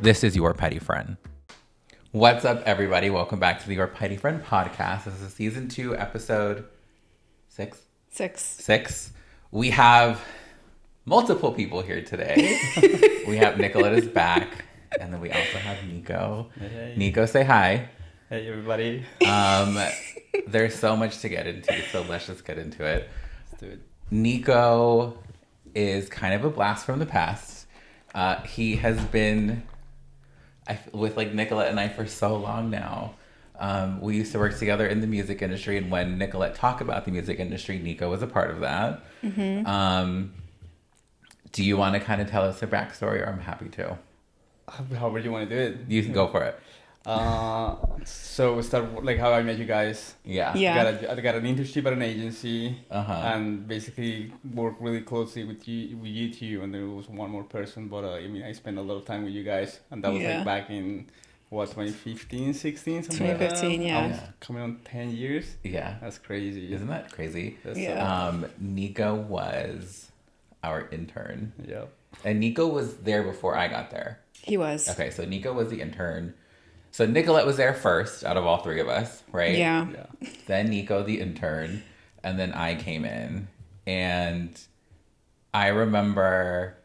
This is Your Petty Friend. What's up, everybody? Welcome back to the Your Petty Friend podcast. This is season 2, episode 6? 6. We have multiple people here today. We have Nicolette is back, and then we also have Nico. Hey. Nico, say hi. Hey, everybody. There's so much to get into, so let's just get into it. Let's do it. Nico is kind of a blast from the past. He has been with like Nicolette and I for so long now. We used to work together in the music industry, and when Nicolette talked about the music industry, Nico was a part of that. Mm-hmm. Do you want to kind of tell us the backstory, or I'm happy to? However you want to do it. You can go for it. So we start like how I met you guys. Yeah. I got an internship at an agency, and basically worked really closely with you two, and there was one more person, but I spent a lot of time with you guys, and that was like back in 2015, 16, something 2015, like that. yeah. I was coming on 10 years. Yeah. That's crazy. Isn't that crazy? Yeah. Nico was our intern. Yeah. And Nico was there before I got there. He was. Okay, so Nico was the intern. So Nicolette was there first out of all three of us, right? Yeah. Then Nico, the intern, and then I came in. And I remember,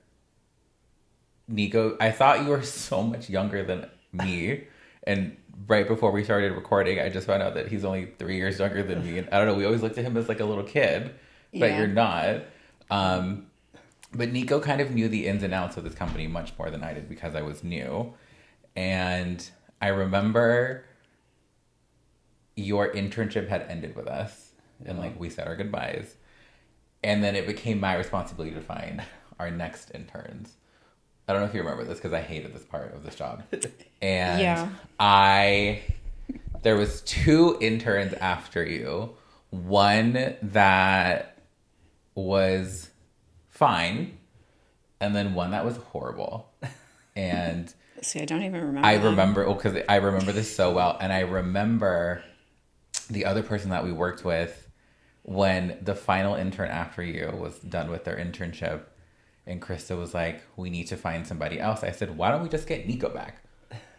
Nico, I thought you were so much younger than me. And right before we started recording, I just found out that he's only 3 years younger than me. And I don't know, we always looked at him as like a little kid, but you're not. But Nico kind of knew the ins and outs of this company much more than I did because I was new. And I remember your internship had ended with us, and like we said our goodbyes. And then it became my responsibility to find our next interns. I don't know if you remember this because I hated this part of this job. And there was 2 interns after you. One that was fine, and then one that was horrible. And see, I don't even remember. I remember this so well. And I remember the other person that we worked with when the final intern after you was done with their internship, and Krista was like, we need to find somebody else. I said, why don't we just get Nico back?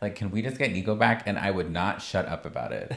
Like, can we just get Nico back? And I would not shut up about it.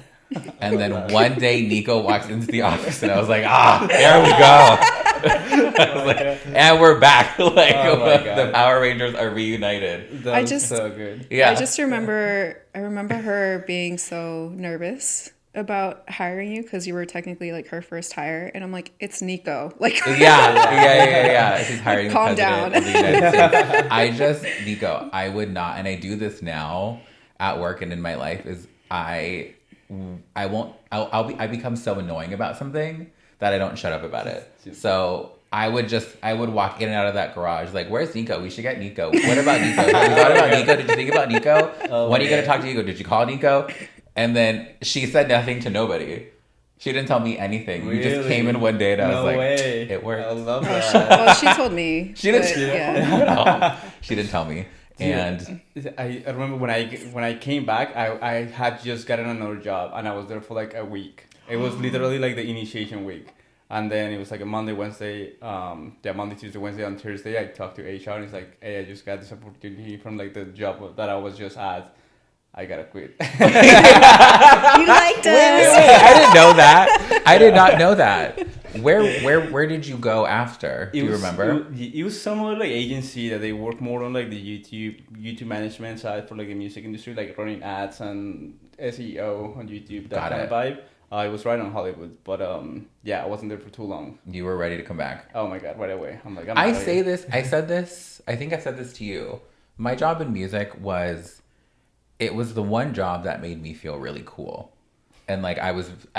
And then one day Nico walks into the office, and I was like, there we go. I was like, and we're back. Like, the Power Rangers are reunited. That was so good. Yeah. I remember her being so nervous about hiring you because you were technically like her first hire, and I'm like, it's Nico. Like, yeah. She's hiring the calm president down. of the United States. Nico, I would not, and I do this now at work and in my life, is I become so annoying about something that I don't shut up about it. So I would walk in and out of that garage like, where's Nico? We should get Nico. What about Nico? Have you thought about Nico? Did you think about Nico? When are you going to talk to Nico? Did you call Nico? And then she said nothing to nobody. She didn't tell me anything. Really? We just came in one day, and I was like, way. It worked. I love that. she told me. She didn't. Yeah. She didn't tell me. And I remember when I came back, I had just gotten another job, and I was there for like a week. It was literally like the initiation week. And then it was like a Monday, Tuesday, Wednesday, and Thursday. I talked to HR, and it's like, hey, I just got this opportunity from like the job that I was just at. I gotta quit. You liked us. Wait, I didn't know that. I did not know that. Where did you go after? Do you remember? It was somewhat like agency that they work more on like the YouTube management side for like the music industry, like running ads and SEO on YouTube, that kind of vibe. It was right on Hollywood, but I wasn't there for too long. You were ready to come back. Oh my God, right away. I'm like, I think I said this to you. My job in music was the one job that made me feel really cool. And like I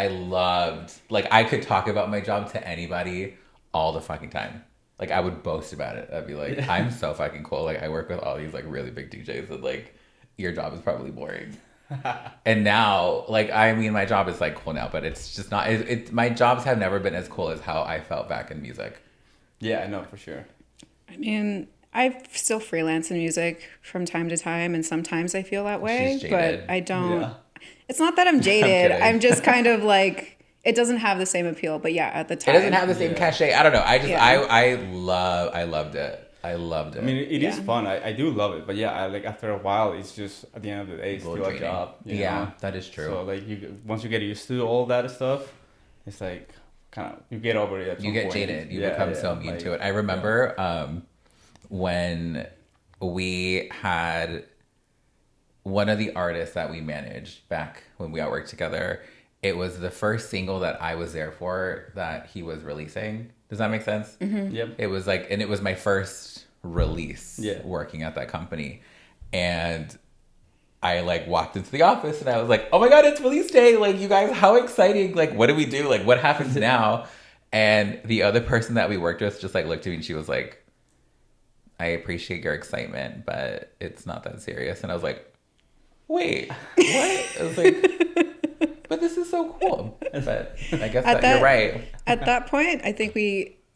loved, like I could talk about my job to anybody all the fucking time. Like I would boast about it. I'd be like, I'm so fucking cool. Like I work with all these like really big DJs, and like your job is probably boring. And now, like, I mean, my job is like cool now, but it's just not. My jobs have never been as cool as how I felt back in music. Yeah, I know for sure. I mean, I still freelance in music from time to time, and sometimes I feel that way, but I don't. Yeah. It's not that I'm jaded. I'm just kind of like, it doesn't have the same appeal. But yeah, at the time, it doesn't have the same cachet. I don't know. I loved it. I loved it. I mean, it is fun. I do love it, but yeah, after a while, it's just at the end of the day, it's still a job. You know? That is true. So like once you get used to all that stuff, it's like kind of you get over it. At some you get point. jaded. You become so immune to it. I remember when we had one of the artists that we managed back when we all worked together. It was the first single that I was there for that he was releasing. Does that make sense? Mm-hmm. Yep. It was like, and it was my first release working at that company. And I like walked into the office and I was like, oh my God, it's release day. Like, you guys, how exciting. Like, what do we do? Like, what happens now? And the other person that we worked with just like looked at me and she was like, I appreciate your excitement, but it's not that serious. And I was like, wait, what? I was like, but this is so cool. But I guess you're right. At that point, I think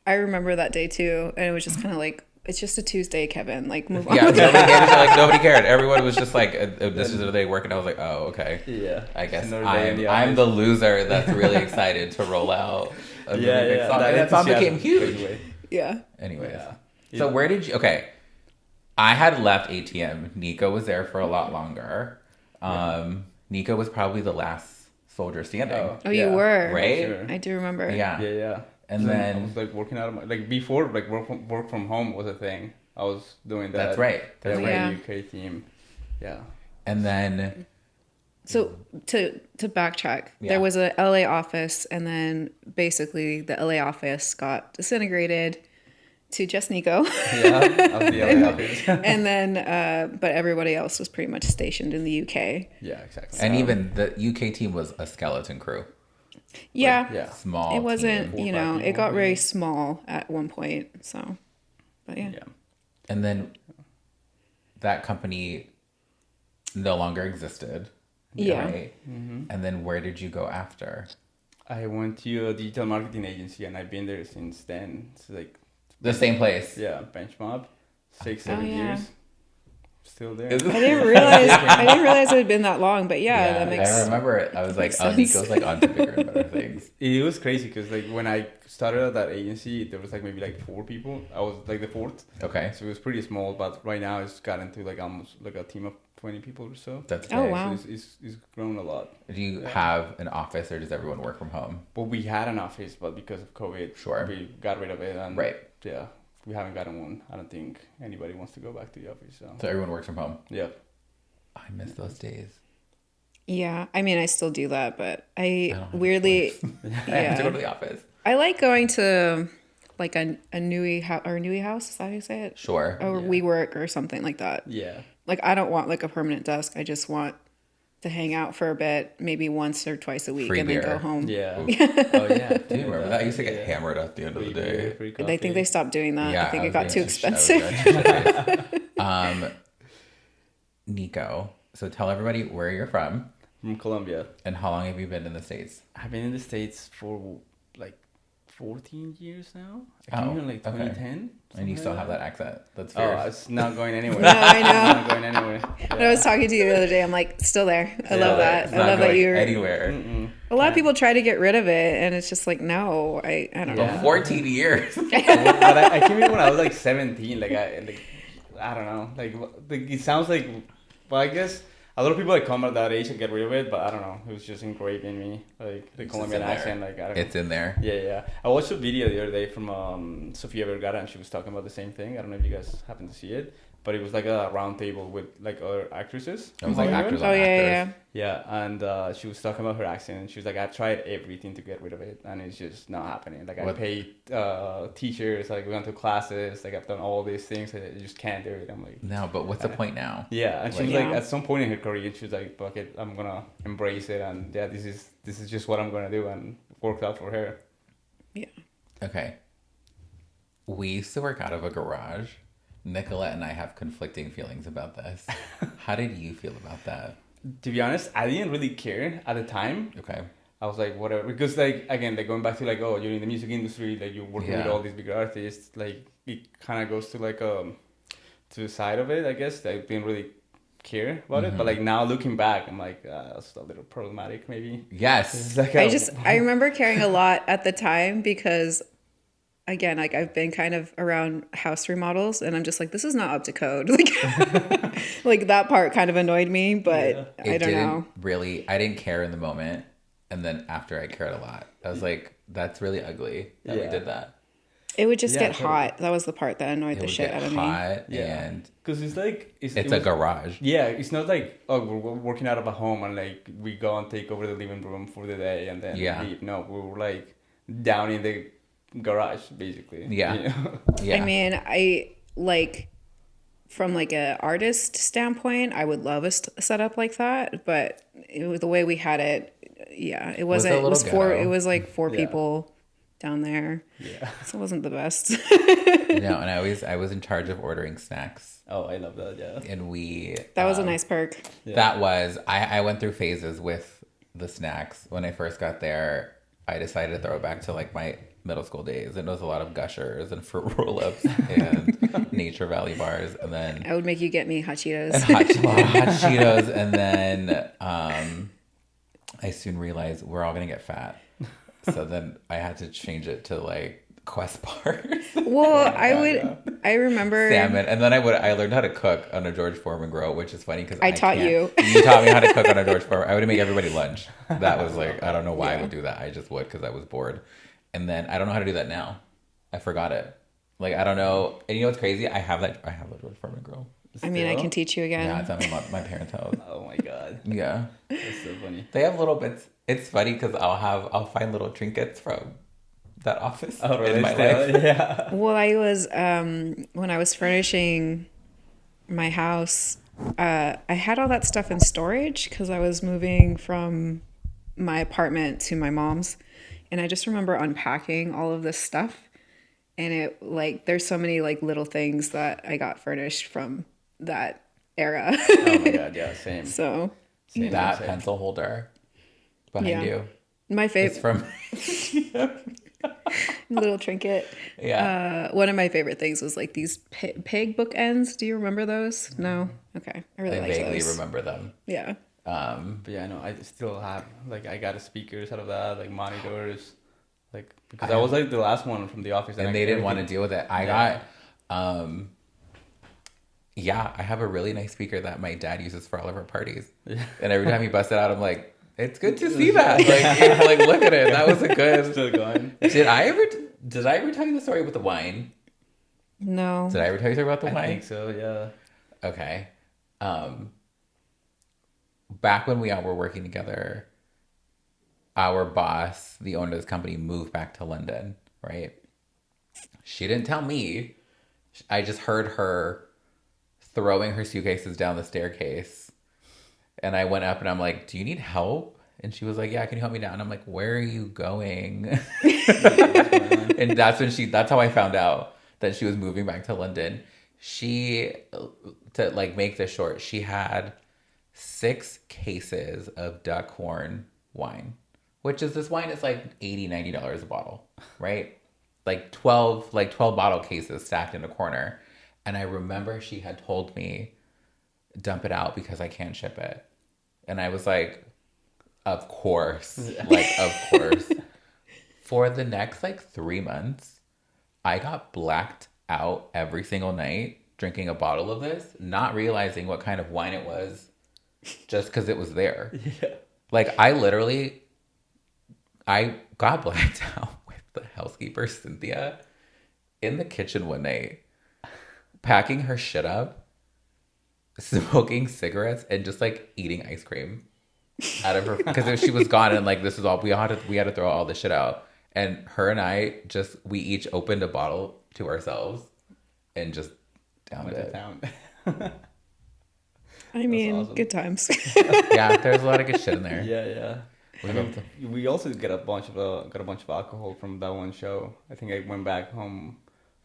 I remember that day too. And it was just kind of like, it's just a Tuesday, Kevin. Like, move on. Yeah, nobody cared. Everyone was just like, this is the day working. I was like, oh, okay. Yeah. I guess I'm the loser that's really excited to roll out a really big song. And that song became huge. Yeah. Anyways. Yeah. So where did you... Okay. I had left ATM. Nico was there for a lot longer. Nico was probably the last soldier standing. Oh, you were? Right? Sure. I do remember. Yeah, yeah. And then I was like working out of my... Like before, like work from home was a thing. I was doing that. That's right. That's my UK team. Yeah. And then... So to backtrack, there was a LA office, and then basically the LA office got disintegrated to just Nico. Yeah, I was the LA office. And then, but everybody else was pretty much stationed in the UK. Yeah, exactly. And even the UK team was a skeleton crew. Yeah. Like, yeah. Small. It wasn't, team. it got very small at one point. So, but yeah. And then that company no longer existed. Yeah. Right? Mm-hmm. And then where did you go after? I went to a digital marketing agency and I've been there since then. It's like the same place. Yeah, Benchmob. 6-7 years. Still there. I didn't realize it had been that long, but that makes sense. I remember it. I was like, oh, Nico's like on to bigger and better things. It was crazy because like when I started at that agency, there was like maybe like 4 people. I was like the 4th. Okay. So it was pretty small, but right now it's gotten to like almost like a team of 20 people or so. That's great. Oh, wow. So it's grown a lot. Do you have an office or does everyone work from home? Well, we had an office, but because of COVID, we got rid of it. And yeah, we haven't gotten one. I don't think anybody wants to go back to the office. So everyone works from home? Yeah. I miss those days. Yeah, I mean, I still do that, but I weirdly... I have to go to the office. I like going to like a Nui house, is that how you say it? Sure. Or WeWork or something like that. Yeah. Like, I don't want like a permanent desk. I just want to hang out for a bit, maybe once or twice a week, and then go home. Yeah. Oh yeah. Do you remember that? I used to get hammered at the end of the day. I think they stopped doing that. I think it got too expensive. Nico, so tell everybody where you're from. From Colombia. And how long have you been in the States? I've been in the States for like 14 years now. I came here in like 2010. And you still have that accent. That's fierce. Oh, it's not going anywhere. No, I know. It's not going anywhere. Yeah. I was talking to you the other day. I'm like, still there. I love that. I love that you're anywhere. A lot of people try to get rid of it, and it's just like, no, I don't know. 14 years. But I came here when I was like 17. I don't know. Like it sounds like, well, I guess a lot of people that come at that age and get rid of it, but I don't know. It was just engraved in me, like the Colombian accent. Like I don't know. It's in there. Yeah. I watched a video the other day from Sofia Vergara, and she was talking about the same thing. I don't know if you guys happen to see it, but it was like a round table with like other actresses. It was like actors. Oh yeah. Yeah, and she was talking about her accent, and she was like, "I've tried everything to get rid of it, and it's just not happening. Like I paid teachers, like we went to classes, like I've done all these things, and I just can't do it." I'm like, "No, but what's the point now?" Yeah, and she was like, at some point in her career, she was like, "Fuck it, I'm gonna embrace it, and yeah, this is just what I'm gonna do," and it worked out for her. Yeah. Okay. We used to work out of a garage. Nicolette and I have conflicting feelings about this. How did you feel about that? To be honest, I didn't really care at the time. Okay. I was like, whatever. Because, like, again, like, going back to, like, oh, you're in the music industry, like, you're working with all these big artists, like, it kind of goes to, like, to the side of it, I guess. I didn't really care about it. But, like, now looking back, I'm like, that's a little problematic, maybe. Yes. Like I remember caring a lot at the time because again, like I've been kind of around house remodels and I'm just like, this is not up to code. Like, like that part kind of annoyed me, but I don't know. I didn't care in the moment. And then after I cared a lot, I was like, that's really ugly that we did that. It would just get hot. That was the part that annoyed the shit out of me. And because it's like it's a garage. Yeah, it's not like we're working out of a home and like we go and take over the living room for the day and then leave. No, we were like down in the garage basically. Yeah. You know? I mean, I like from like a artist standpoint, I would love a setup like that, but the way we had it, it wasn't. It was four. It was like four people down there. Yeah. So it wasn't the best. No, and I was in charge of ordering snacks. Oh, I love that, yeah. And that was a nice perk. Yeah. That was, I went through phases with the snacks. When I first got there, I decided to throw it back to like my middle school days. And it was a lot of Gushers and Fruit Roll-Ups and Nature Valley bars. And then I would make you get me hot Cheetos. And hot Cheetos. And then I soon realized we're all going to get fat. So then I had to change it to like Quest bars. Well, I remember salmon, and then I learned how to cook on a George Foreman grill, which is funny because I taught you. You taught me how to cook on a George Foreman. I would make everybody lunch. That was like, I don't know why I would do that. I just would because I was bored. And then I don't know how to do that now. I forgot it. Like I don't know. And you know what's crazy? I have a George Foreman grill. I mean, I can teach you again. Yeah, it's at my parents' house. Oh my god. Yeah. That's so funny. They have little bits. It's funny because I'll find little trinkets from that office in my life. Yeah. Well, I was when I was furnishing my house, I had all that stuff in storage because I was moving from my apartment to my mom's, and I just remember unpacking all of this stuff, and it like there's so many like little things that I got furnished from that era. Oh my god, yeah, same. So same. Pencil holder behind you. My favorite. It's from little trinket. Yeah. One of my favorite things was like these pig bookends. Do you remember those? No. Okay. I really like those. I vaguely remember them. Yeah. But yeah, no, I still have like I got speakers out of that, like monitors, like because I was like the last one from the office, and they didn't want to deal with it. I got. I have a really nice speaker that my dad uses for all of our parties. Yeah. And every time he busts it out, I'm like, it's good to see that. Like, look at it. That was a good. Still going. Did I ever tell you the story with the wine? No. Did I ever tell you the story about the wine? I think so, yeah. Okay. Back when we all were working together, our boss, the owner of this company, moved back to London, right? She didn't tell me. I just heard her throwing her suitcases down the staircase. And I went up and I'm like, do you need help? And she was like, yeah, can you help me down? And I'm like, where are you going? And that's how I found out that she was moving back to London. To like make this short, she had 6 cases of duck horn wine, which is this wine is like $80, $90 a bottle, right? Like 12 bottle cases stacked in a corner. And I remember she had told me, dump it out because I can't ship it. And I was like, of course. Like, of course. For the next, 3 months, I got blacked out every single night drinking a bottle of this, not realizing what kind of wine it was just because it was there. Yeah. I got blacked out with the housekeeper, Cynthia, in the kitchen one night, packing her shit up, smoking cigarettes, and just eating ice cream out of her because she was gone, and this is all we had to throw all this shit out. And her and I we each opened a bottle to ourselves and just downed it. I mean, awesome. Good times. Yeah, there's a lot of good shit in there. Yeah. We also got a bunch of alcohol from that one show. I think I went back home.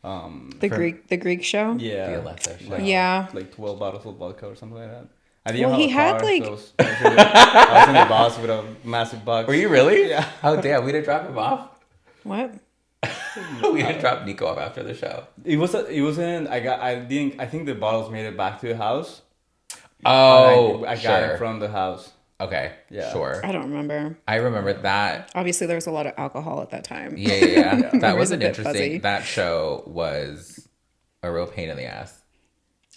The Greek show. Yeah, the Alexa show. Yeah, 12 bottles of vodka or something like that. He had so I was in the bus with a massive box. Were you really? Yeah. Oh damn, we didn't drop him off. What? We didn't drop Nico off after the show. It wasn't. I think the bottles made it back to the house. Oh, I got it from the house. Okay. Yeah. Sure. I don't remember. I remember that. Obviously, there was a lot of alcohol at that time. Yeah. That Memory's was a an bit interesting. fuzzy. That show was a real pain in the ass.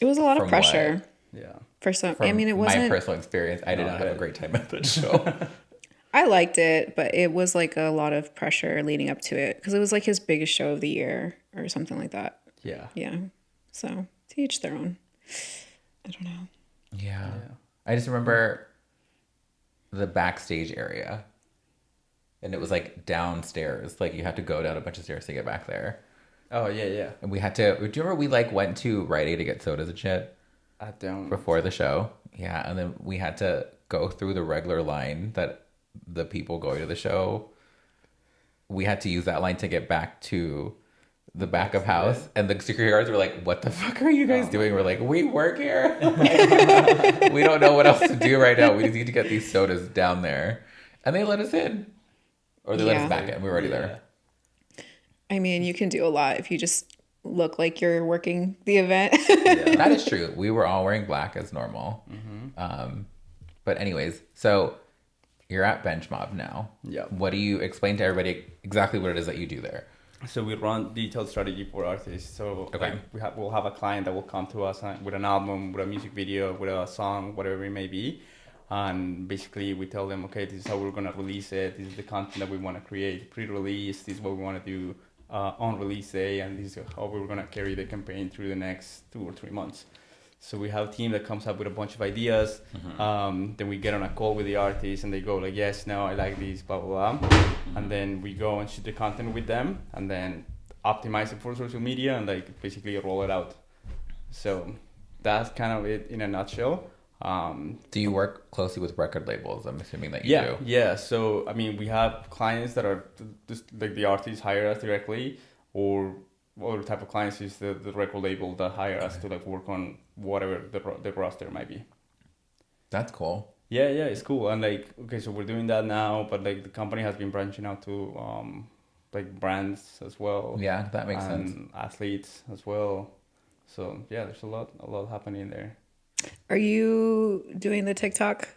It was a lot of From pressure Yeah. for some. From I mean, it wasn't. my personal experience. I did not have a great time at that show. I liked it, but it was like a lot of pressure leading up to it because it was like his biggest show of the year or something like that. Yeah. Yeah. So to each their own. I don't know. Yeah. I just remember the backstage area. And it was like downstairs. Like you had to go down a bunch of stairs to get back there. Oh yeah. And we had to. Do you remember we like went to Rite Aid to get sodas and shit I don't. before the show? Yeah. And then we had to go through the regular line that the people going to the show. We had to use that line to get back to the back of house. And the security guards were like, "What the fuck are you guys doing?" We're like, "We work here. We don't know what else to do right now. We just need to get these sodas down there." And they let us in. Or they let us back in. We were already there. I mean, you can do a lot if you just look like you're working the event. That is true. We were all wearing black as normal. But anyways, so you're at Bench Mob now. Yeah. What do you explain to everybody exactly what it is that you do there? So we run detailed strategy for artists. So Okay. like, we'll have a client that will come to us with an album, with a music video, with a song, whatever it may be. And basically we tell them, okay, this is how we're going to release it. This is the content that we want to create pre-release. This is what we want to do on release day. And this is how we're going to carry the campaign through the next 2 or 3 months. So we have a team that comes up with a bunch of ideas. Then we get on a call with the artists and they go like, yes, no, I like this, blah, blah, blah. And then we go and shoot the content with them and then optimize it for social media and like basically roll it out. So that's kind of it in a nutshell. Do you work closely with record labels? I'm assuming that you do. Yeah. So, I mean, we have clients that are just like the artists hire us directly, or other type of clients is the record label that hire us to like work on whatever the roster might be. That's cool. Yeah, it's cool. And like, okay, so we're doing that now, but like the company has been branching out to like brands as well. Yeah, that makes and sense. athletes as well. So yeah, there's a lot happening there. Are you doing the TikTok?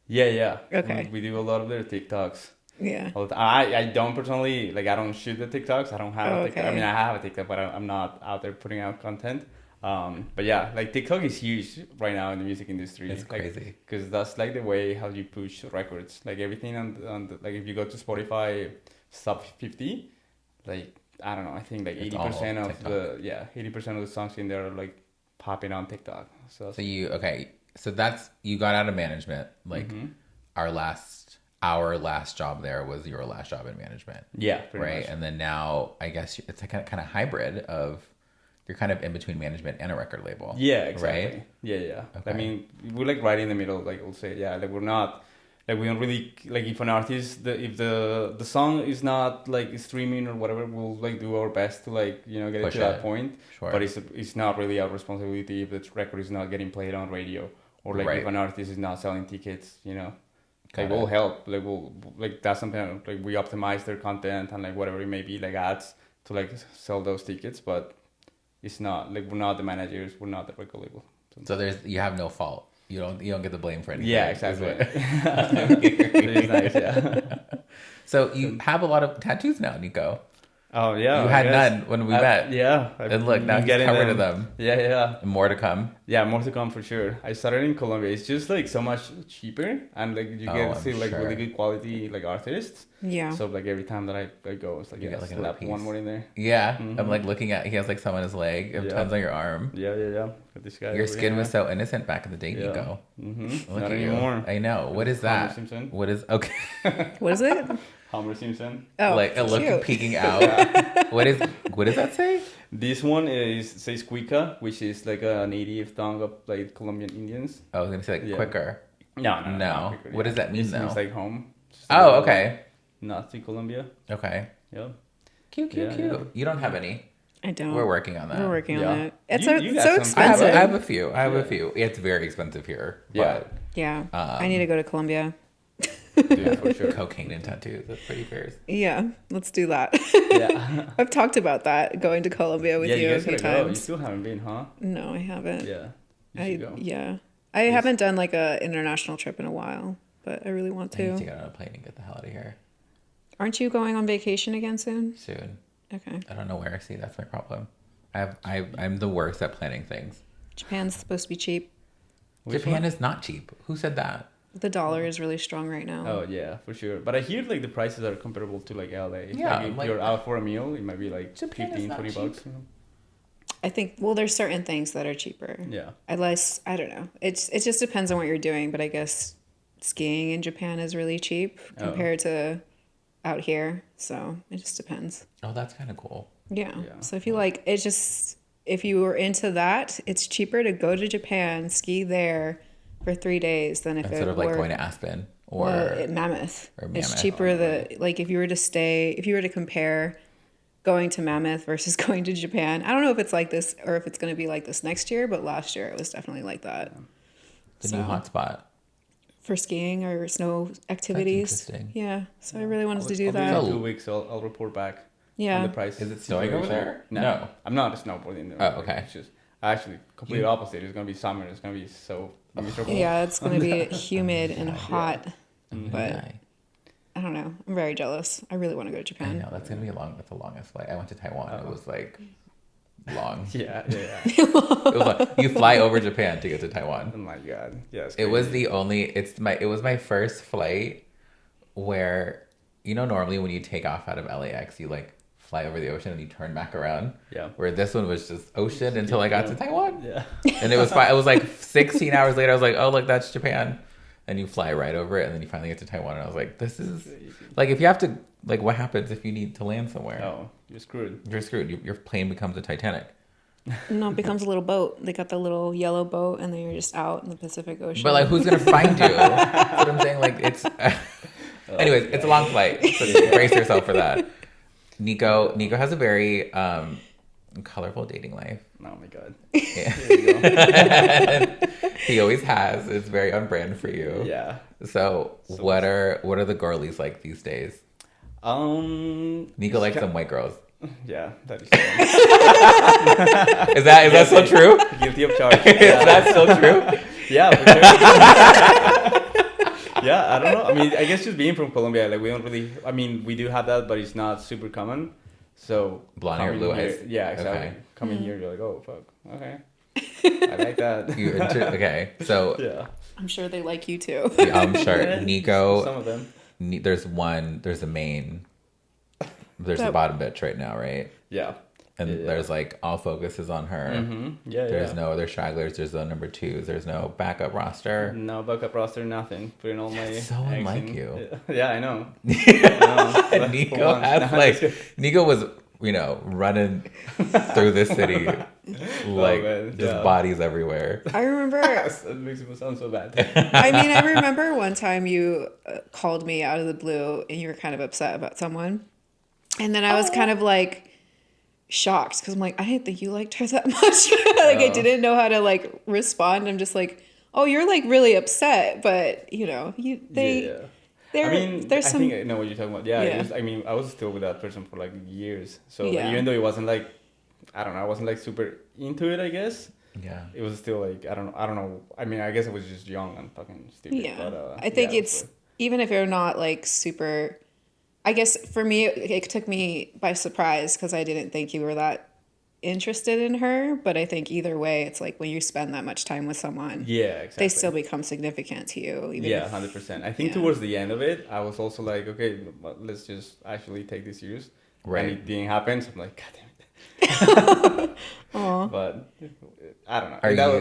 Yeah. Okay. We do a lot of their TikToks. Yeah. I don't personally, like, I don't shoot the TikToks. I don't have a TikTok. okay. I mean, I have a TikTok, but I'm not out there putting out content. But yeah, like TikTok is huge right now in the music industry. It's crazy. Because that's like the way how you push records. Like everything on the, like if you go to Spotify sub 50, like, I don't know, I think like It's 80% all of TikTok. 80% of the songs in there are like popping on TikTok. So So that's, you got out of management. Like our last job there was your last job in management. yeah, pretty Right. much. And then now I guess it's a kind of hybrid of, you're kind of in between management and a record label. Yeah, exactly. Right? Yeah. Okay. I mean, we're like right in the middle. Like we'll say, yeah, like we're not, like we don't really, like if an artist, if the song is not like streaming or whatever, we'll like do our best to like, you know, get Push it to it. that point. Sure. But it's not really our responsibility if the record is not getting played on radio, or like Right. if an artist is not selling tickets, you know. Like Got we'll it. help, like we'll, like that's something like we optimize their content and like whatever it may be, like ads to like sell those tickets, but it's not like we're not the managers, we're not the record label. So you have no fault. You don't get the blame for anything. Yeah, is exactly. what- It's nice, yeah. So you have a lot of tattoos now, Nico. Oh yeah. You I had guess. none when we met. Yeah. And look, now he's covered in them. Yeah. More to come. Yeah, more to come for sure. I started in Colombia. It's just like so much cheaper, and like you get to I'm see like sure. really good quality like artists. Yeah. So like every time that I go, it's like You yeah, get, like, a slap little one piece. more in there. Yeah. I'm like looking at, he has like some on his leg and Yeah. tons on your arm. Yeah. Got this guy. Your over skin here. was so innocent back in the day, Yeah. Nico. Mm-hmm. Look Not at you. anymore. I know. What is Homer that? Simpson. What is, okay. What is it? Homer Simpson. Oh, Like a look cute. peeking out. What does that say? This one says Cuica, which is like a native tongue of like Colombian Indians. I was gonna say like Yeah. quicker. No. No. What does that mean, It though? means like home. Oh, okay. Nazi Colombia. Okay. Yeah. Cute. Yeah. You don't have any. I don't. We're working on that. We're working Yeah. on it. It's You got so some. I expensive. have a few. I have a Yeah. few. It's very expensive here. Yeah. Yeah. I need to go to Colombia. Yeah, for sure. Cocaine and tattoos. That's pretty fierce. Yeah. Let's do that. Yeah. I've talked about that, going to Colombia with Yeah, you you a guys few gotta go. You times. still haven't been, huh? No, I haven't. Yeah. You should go. Yeah. I haven't done like a international trip in a while, but I really want I need to to. get on a plane and get the hell out of here Aren't you going on vacation again soon? soon. Okay. I don't know where. See, that's my problem. I'm the worst at planning things. Japan's supposed to be cheap. Japan is not cheap. Who said that? The dollar is really strong right now. Oh yeah, for sure. But I hear like the prices are comparable to like LA. Yeah, Like, if like- you're out for a meal, it might be like Japan is 15, not 20 cheap. bucks. You know? I think, well, there's certain things that are cheaper. Yeah. Unless, I don't know. It just depends on what you're doing, but I guess skiing in Japan is really cheap compared to out here. So it just depends. Oh, that's kind of cool. Yeah. Yeah. So if you like, it's just, if you were into that, it's cheaper to go to Japan, ski there for 3 days than if Instead it of like were going to Aspen or Mammoth. or It's Mammoth. cheaper like if you were to compare going to Mammoth versus going to Japan. I don't know if it's like this or if it's going to be like this next year, but last year it was definitely like that. the new hotspot. For skiing or snow activities. interesting. Yeah. So I really wanted to do I'll that. be in 2 weeks. I'll report back. Yeah. On the price. Is it snowing over there? No. No. I'm not snowboarding there. Oh, okay. It's just actually complete opposite. It's gonna be summer. It's gonna be so miserable. Yeah, it's going to be humid and hot, but Yeah. I don't know. I'm very jealous. I really want to go to I Japan. know that's gonna be that's the longest flight. I went to Taiwan. It was like long. Yeah. It was like you fly over Japan to get to Taiwan. Oh my god. Yeah. It was the only. It was my first flight where normally when you take off out of LAX you like fly over the ocean and you turn back around. Yeah. Where this one was just ocean until I got to Taiwan. Yeah. And it was fine. It was like 16 hours later. I was like, oh look, that's Japan. And you fly right over it, and then you finally get to Taiwan. And I was like, this is like if you have to like, what happens if you need to land somewhere? Oh, you're screwed. You're screwed. Your plane becomes a Titanic. No, it becomes a little boat. They got the little yellow boat, and then you're just out in the Pacific Ocean. But like, who's gonna find you? That's what I'm saying. Like, it's. Anyways, it's a long flight, so brace yourself for that. Nico has a very colorful dating life. Oh my god. Yeah. There you go. He always has. It's very on brand for you. Yeah. So what are the girlies like these days? Nico likes some white girls. Yeah, that is Is that still true? guilty of charge. Is that still true? Yeah, for sure. Yeah, I don't know. I mean, I guess just being from Colombia, like we don't really. I mean, we do have that, but it's not super common. So Blonde hair, coming blue here- eyes. Yeah, exactly. Okay. Coming here, you're like, oh fuck, okay, I like that. Okay, so Yeah, I'm sure they like you too. I'm sure Nico. some of them. There's a main. There's a That- bottom bitch right now, right? Yeah. And Yeah. there's like all focus is on her. Yeah, There's no other stragglers. There's no number twos. There's no backup roster. No backup roster, nothing. Putting all my So eggs unlike in. you. Yeah, I know. I know. Nico For once. has No, like Nico was running through the city like man, just yeah. bodies everywhere. I remember. That makes it sound so bad. I mean, I remember one time you called me out of the blue, and you were kind of upset about someone, and then I was kind of like shocked because I'm like, I didn't think you liked her that much. Like I didn't know how to like respond. I'm just like, oh, you're like really upset, but Yeah. There, I mean, there's I some. think I know what you're talking about. Yeah, Yeah. I mean, I was still with that person for like years. So like, Yeah. even though it wasn't like, I don't know, I wasn't like super into it. I guess Yeah. it was still like I don't know. I mean, I guess I was just young and fucking stupid. Yeah, But, I think yeah, it's even if you're not like super. I guess for me, it took me by surprise because I didn't think you were that interested in her. But I think either way, it's like when you spend that much time with someone, yeah, exactly. they still become significant to you. Even Yeah, if- 100%. I think yeah. towards the end of it, I was also like, okay, but let's just actually take this serious. Right. And it didn't happen. So I'm like, God damn it. Aw. But I don't know. Are That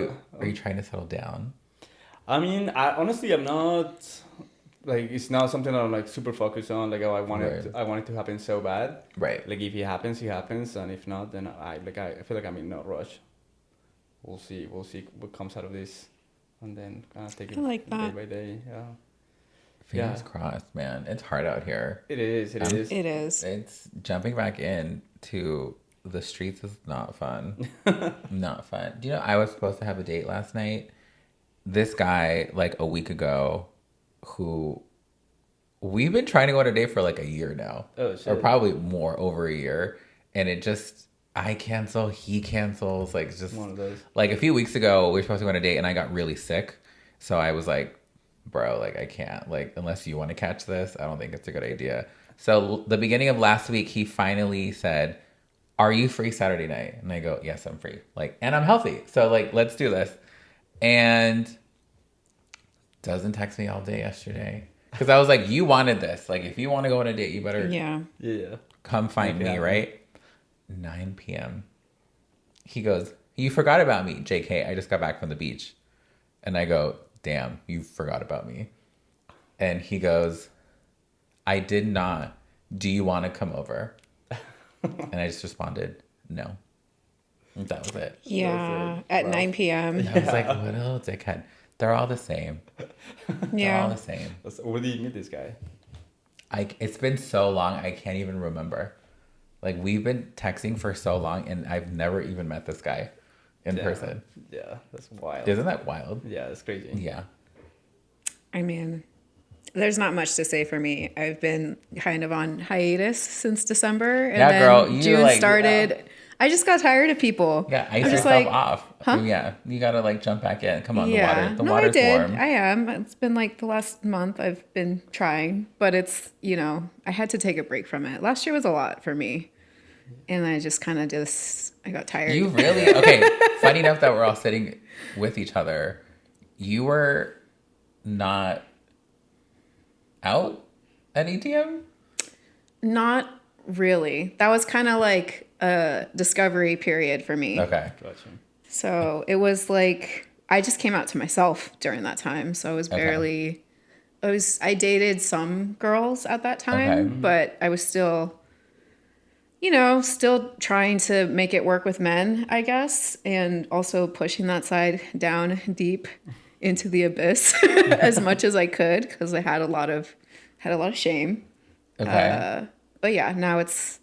you was- trying to settle down? I mean, honestly, I'm not. Like, it's not something that I'm like super focused on. Like, oh, I want it to happen so bad. Right. Like, if it happens, it happens, and if not, then I feel like I'm in no rush. We'll see what comes out of this, and then kind of take it I like day that. by day. Yeah. Fingers Yeah. crossed, man. It's hard out here. It is. It is. It is. It's jumping back in to the streets is not fun. Not fun. Do you know I was supposed to have a date last night? This guy, like a week ago, who we've been trying to go on a date for like a year now. Oh, shit. Or probably more, over a year. And it just, I cancel, he cancels. Like, it's just One of those. like a few weeks ago, we were supposed to go on a date and I got really sick. So I was like, bro, like I can't, like, unless you want to catch this, I don't think it's a good idea. So the beginning of last week, he finally said, are you free Saturday night? And I go, yes, I'm free. Like, and I'm healthy. So like, let's do this. And doesn't text me all day yesterday. Because I was like, you wanted this. Like, if you want to go on a date, you better come find me, right? 9 p.m. He goes, you forgot about me, JK. I just got back from the beach. And I go, damn, you forgot about me. And he goes, I did not. Do you want to come over? And I just responded, no. And that was it. Yeah, at 9 p.m. And I was like, what a little dickhead. They're all the same. They're all the same. Where did you meet this guy? It's been so long, I can't even remember. Like, we've been texting for so long, and I've never even met this guy in person. Yeah, that's wild. Isn't that wild? Yeah, that's crazy. Yeah. I mean, there's not much to say for me. I've been kind of on hiatus since December. And then girl, you June like, started. I just got tired of people. Yeah, ice I'm just yourself like, off. huh? Yeah, you gotta like jump back in. Come on, Yeah. the No, water's I did. warm. I am. It's been like the last month I've been trying, but it's, you know, I had to take a break from it. Last year was a lot for me. And I just kind of I got tired. You really? Okay, funny enough that we're all sitting with each other. You were not out at ATM? Not really. That was kind of like a discovery period for me. Okay. Gotcha. So it was like, I just came out to myself during that time. So I was barely, I dated some girls at that time, but I was still, you know, still trying to make it work with men, I guess. And also pushing that side down deep into the abyss as much as I could. Cause I had a lot of shame. Okay. But yeah, now it's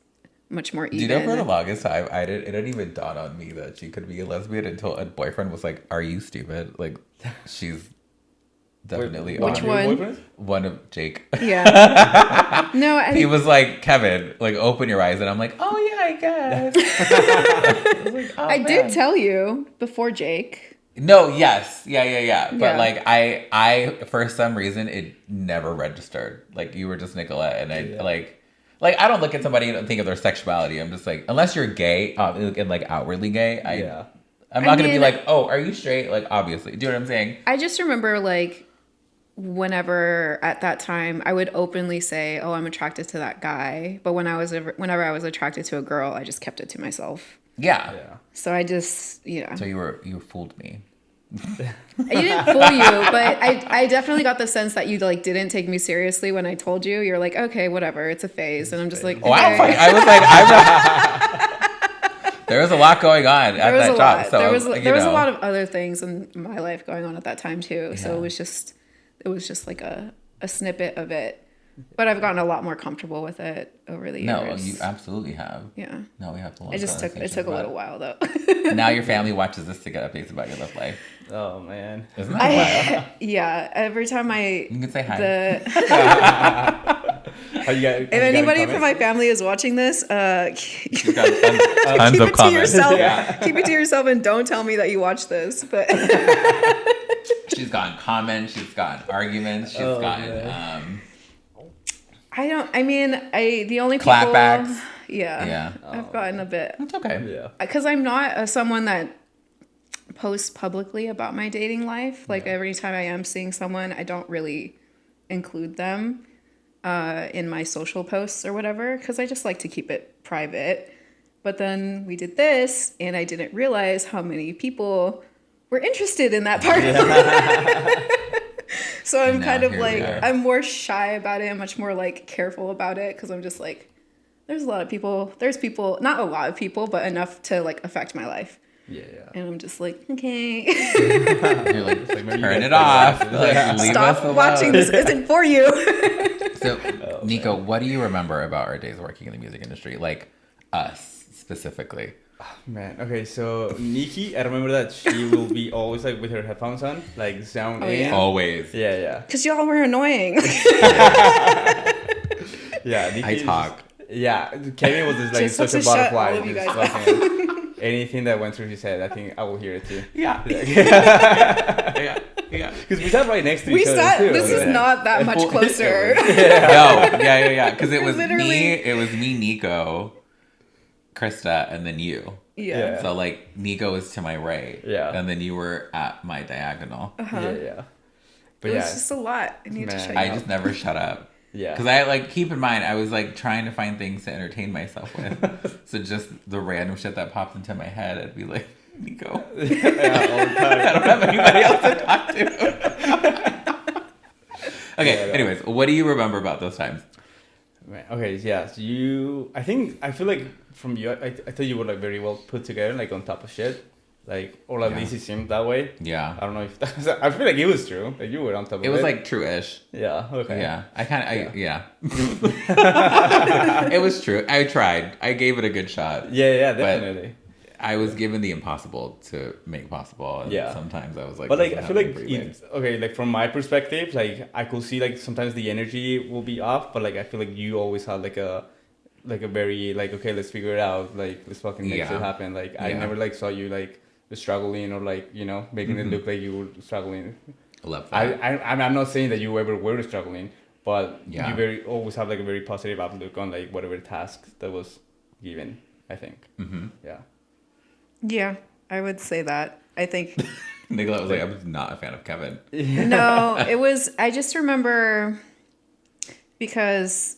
much more even. Do you know for the longest time, it didn't even dawn on me that she could be a lesbian until a boyfriend was like, are you stupid? Like, she's definitely Which on. one? One of Jake. Yeah. No, He was like, Kevin, like, open your eyes. And I'm like, oh, yeah, I guess. I was like, oh, I man. did tell you before Jake. No, yes. Yeah. But Yeah. like, I, for some reason, it never registered. Like, you were just Nicolette. And I, like, I don't look at somebody and think of their sexuality. I'm just like, unless you're gay, and like outwardly gay, I'm not going to be like, oh, are you straight? Like, obviously. Do you know what I'm saying? I just remember, like, whenever at that time I would openly say, oh, I'm attracted to that guy. But whenever I was attracted to a girl, I just kept it to myself. Yeah. So I just, So you fooled me. I didn't fool you, but I definitely got the sense that you like didn't take me seriously when I told you. You're like, okay, whatever, it's a phase, and I'm just like, Oh, I was like, there was a lot going on at that job. So there was a lot of other things in my life going on at that time too. So it was just like a snippet of it. But I've gotten a lot more comfortable with it over the years. No, you absolutely have. Yeah. No, we have to. It took a little while though. Now your family watches this to get updates about your love life. Oh man. Isn't that wild? Yeah. Every time You can say hi. If anybody from my family is watching this, She's got tons keep of it to comments. yourself. Yeah. Keep it to yourself and don't tell me that you watch this. But She's gotten comments. She's gotten arguments. She's gotten the only people, clapbacks. Yeah. I've gotten a bit. It's okay. Yeah. Because I'm not someone that posts publicly about my dating life. Like every time I am seeing someone, I don't really include them in my social posts or whatever, because I just like to keep it private. But then we did this, and I didn't realize how many people were interested in that part. So I'm kind of like, I'm more shy about it. I'm much more like careful about it, because I'm just like, there's people, not a lot of people, but enough to like affect my life. Yeah. And I'm just like, okay. You're like, turn it off. Like, leave us Stop alone. watching. This isn't for you. So, Nico, what do you remember about our days working in the music industry? Like us specifically. Man, okay, so Nikki, I remember that she will be always like with her headphones on, like sound in. yeah. Always. Yeah. Because y'all were annoying. Yeah, Nikki I talk. Kevin was just like Just such a to shut butterfly. all of you just guys fucking anything that went through his head, I think I will hear it too. Yeah. Yeah. Yeah. Because we sat right next to We each other sat. too. This is not that much closer. No, yeah. Because it was Literally. me, Nico, Krista, and then you. Yeah. So like Nico was to my right. Yeah. And then you were at my diagonal. Yeah. But It yeah, was just a lot. I need to Man. shut you I up. just never shut up. yeah. Because I like keep in mind I was like trying to find things to entertain myself with. So just the random shit that popped into my head, I'd be like, Nico. All the time. I don't have anybody else to talk to. Okay, Yeah. anyways, what do you remember about those times? Right. Okay, yeah. So I feel like from you, I thought you were like very well put together, like on top of shit, like or at Yeah. least it seemed that way. Yeah. I don't know if that's. I feel like it was true. Like you were on top of it. It was like true-ish. Yeah. Okay. Yeah. It was true. I tried. I gave it a good shot. Yeah. But Definitely. I was given the impossible to make possible. And Yeah. sometimes I was like, But like this I is feel like happening pretty it's okay. Like from my perspective, like I could see like sometimes the energy will be off, but like I feel like you always had like a very like okay, let's figure it out. Like let's fucking make Yeah. shit happen. Like I Yeah. never like saw you like struggling or like making it look like you were struggling. I love that. I'm not saying that you ever were struggling, but Yeah. you always have like a very positive outlook on like whatever task that was given. I think. Mm-hmm. Yeah. Yeah, I would say that. I think Nicolette was like, I was not a fan of Kevin. no, it was. I just remember because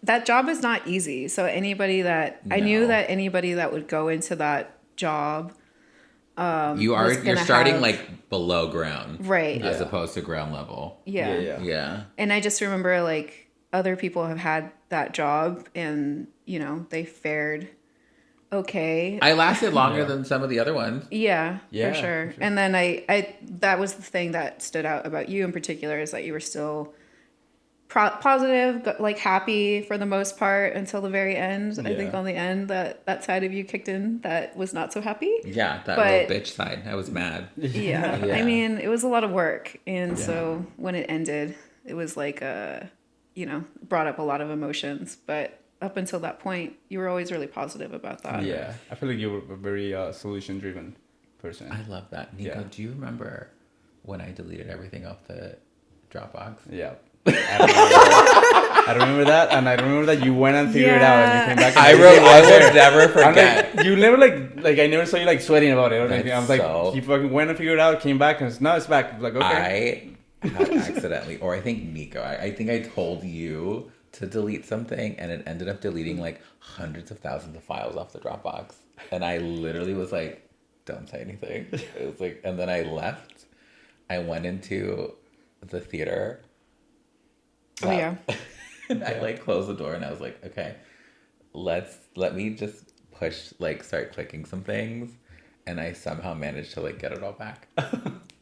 that job is not easy. So anybody that I knew No. that anybody that would go into that job, You're gonna starting have- like below ground. right? As Yeah. opposed to ground level. Yeah. Yeah. And I just remember like other people have had that job, and they fared okay. I lasted longer than some of the other ones. Yeah, Yeah, for sure. for sure. And then I that was the thing that stood out about you in particular, is that you were still positive, but like happy for the most part until the very end. I think Yeah. on the end that side of you kicked in that was not so happy. Yeah, that But- little bitch side. I was mad. Yeah. Yeah. I mean, it was a lot of work. And so when it ended, it was like brought up a lot of emotions, but up until that point, you were always really positive about that. Yeah. I feel like you were a very solution driven person. I love that. Nico, Yeah. do you remember when I deleted everything off the Dropbox? Yeah. I remember that, and I remember that you went and figured it out, and you came back. And I everything was will there. never I'm forget. like, you never like I never saw you like sweating about it or anything. I was like, so- you fucking went and figured it out, came back, and now it's back. I was like, okay. I had accidentally, or I think Nico, I think I told you to delete something, and it ended up deleting like hundreds of thousands of files off the Dropbox. And I literally was like, don't say anything. It was like, and then I left. I went into the theater. Oh, yeah. And I like closed the door, and I was like, okay, let me just start clicking some things. And I somehow managed to like get it all back.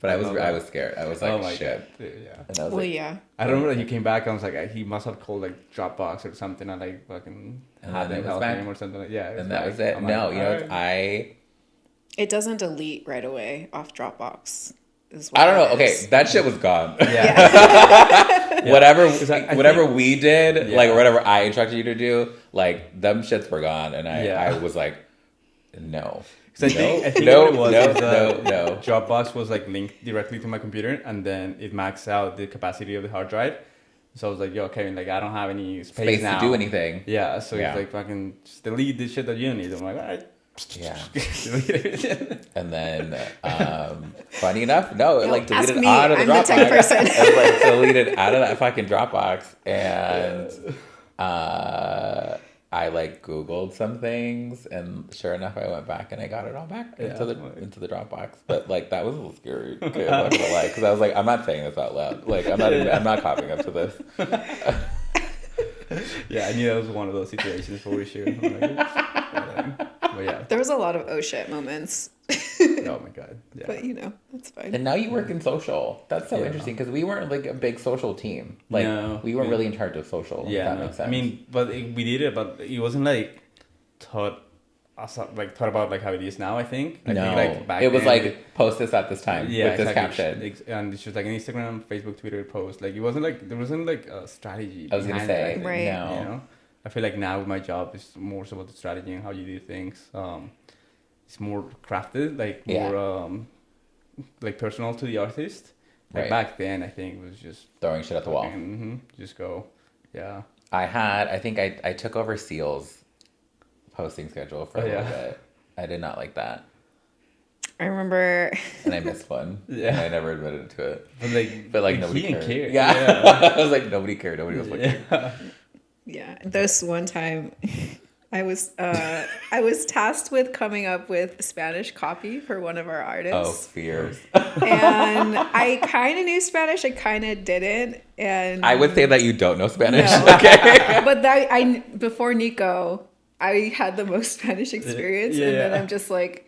But I was scared. I was like, Oh my shit. god. Yeah. And I was Well, like, yeah. I remember that you came back. I was like, he must have called like Dropbox or something, and like fucking And had then it them was help back. him or something. Like, yeah. and that was it. I'm No, like, you know, alright. It doesn't delete right away off Dropbox. Is I don't know. that Okay, is. that shit was gone. Yeah. Whatever, 'Cause I whatever think- we did, Yeah. like whatever I instructed you to do, like them shits were gone, and Yeah. I was like, no. Because I think no, what it was no, is that no. Dropbox was like linked directly to my computer, and then it maxed out the capacity of the hard drive. So I was like, yo, Kevin, like I don't have any space now Space to do anything. Yeah, so Yeah. it's like fucking just delete the shit that you don't need. I'm like, all right. Yeah. Delete it. And then, funny enough, no, it Yo, like ask deleted me. out of the I'm the Dropbox. tech person. It like deleted out of that fucking Dropbox, and I like Googled some things, and sure enough, I went back and I got it all back into the Dropbox. But like that was a little scary. Okay, I'm not gonna lie, because I was like, I'm not saying this out loud. Like I'm not copying up to this. Yeah, I knew that was one of those situations for sure. I'm like, but yeah. There was a lot of oh shit moments, Oh my god. Yeah. but that's fine. And now you work in social. That's so Yeah. interesting, because we weren't like a big social team. Like No. we weren't really in charge of social. if Yeah, that no. makes sense. I mean, but we did it, but it wasn't like thought about like how it is now. I think. I no, think, like, back it was then, like post this at this time with this caption. And it's just like an Instagram, Facebook, Twitter post. Like it wasn't like there wasn't like a strategy. I was gonna behind it, say I think, Right. no. You know, I feel like now my job is more so about the strategy and how you do things. It's more crafted, like Yeah. like personal to the artist. Like Right. back then, I think it was just Throwing shit at the wall. just go, yeah. I think I took over Seal's posting schedule for a little bit. I did not like that. I remember. And I missed one. Yeah. And I never admitted to it. But like nobody he didn't cared. care. Yeah. I was like, nobody cared. Nobody was looking. Yeah, this one time, I was tasked with coming up with Spanish copy for one of our Oh, artists, fears. and I kind of knew Spanish, I kind of didn't, and I would say that you don't know Spanish. No. Okay. But before Nico, I had the most Spanish experience, and then I'm just like.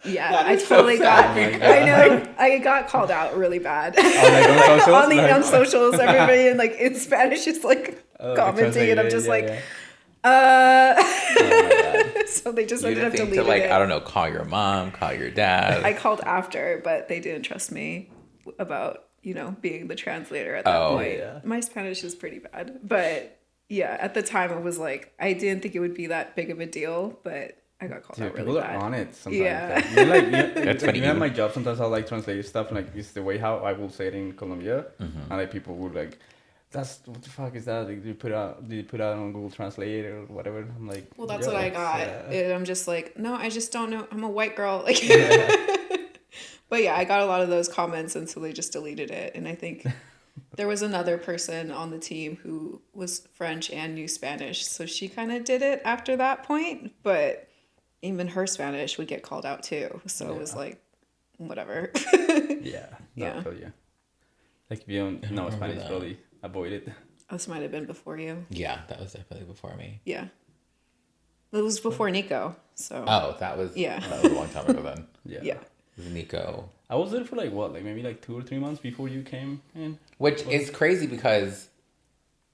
Yeah, That I is so totally sad. got. I know. I got called out really bad like on socials? on socials. Everybody in like in Spanish is like commenting, and I'm just So they just You ended didn't up think deleting to like, it. I don't know, call your mom, call your dad. I called after, but they didn't trust me about being the translator at that point. Yeah. My Spanish is pretty bad, but yeah, at the time it was like I didn't think it would be that big of a deal, but. I got called out really people bad. are on it sometimes. Yeah. That's funny. Even at my job, sometimes I'll like translate stuff, like it's the way how I will say it in Colombia, and like people would like, "That's what the fuck is that? Like, did you put out on Google Translate or whatever?" I'm like, Well, that's what I got. And I'm just like, no, I just don't know. I'm a white girl. Like, but yeah, I got a lot of those comments, and so they just deleted it. And I think there was another person on the team who was French and knew Spanish, so she kind of did it after that point. But even her Spanish would get called out too. So it was like, whatever. Yeah. Yeah. So yeah. Like if you don't know Spanish, that. probably avoid it. This might have been before you. Yeah, that was definitely before me. Yeah. It was before Nico. So. Oh, that was Yeah. That was a long time ago then. Yeah. Yeah. It was Nico. I was there for like what, like maybe like 2 or 3 months before you came in. Which is crazy because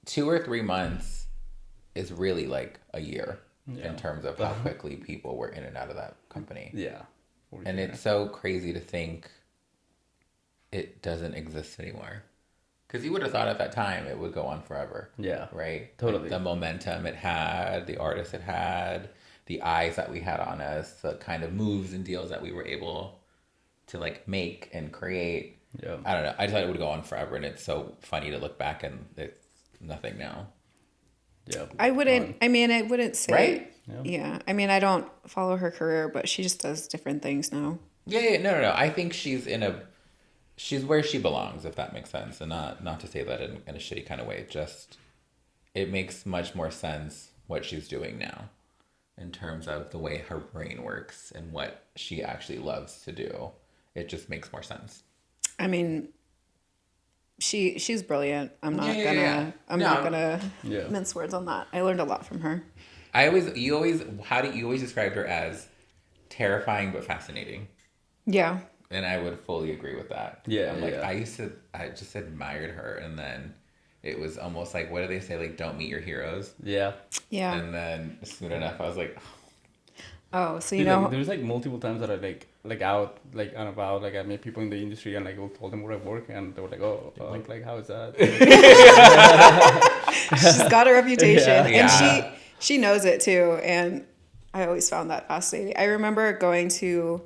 2 or 3 months is really like a year in terms of how quickly people were in and out of that company. Yeah. And it's so crazy to think it doesn't exist anymore. Because you would have thought at that time it would go on forever. Yeah. Right? Totally. Like the momentum it had, the artists it had, the eyes that we had on us, the kind of moves and deals that we were able to like make and create. Yeah. I don't know. I just thought it would go on forever, and it's so funny to look back and it's nothing now. Yeah. I wouldn't say. Right? Yeah. I mean, I don't follow her career, but she just does different things now. Yeah, no. I think she's where she belongs, if that makes sense. And not to say that in a shitty kind of way. Just, it makes much more sense what she's doing now in terms of the way her brain works and what she actually loves to do. It just makes more sense. I mean, she's brilliant. I'm not Yeah. not gonna Yeah. mince words on that. I learned a lot from her. You always described her as terrifying but fascinating. Yeah. And I would fully agree with that. Yeah, I'm like, yeah. I just admired her, and then it was almost like, what do they say? Like, don't meet your heroes. Yeah. Yeah. And then soon enough, I was like, Oh, so Dude, like, there's like multiple times that I like out like and about, like I met people in the industry and like I told them where I work and they were like, oh, like how is that? she's got a reputation, Yeah. and she knows it too. And I always found that fascinating. I remember going to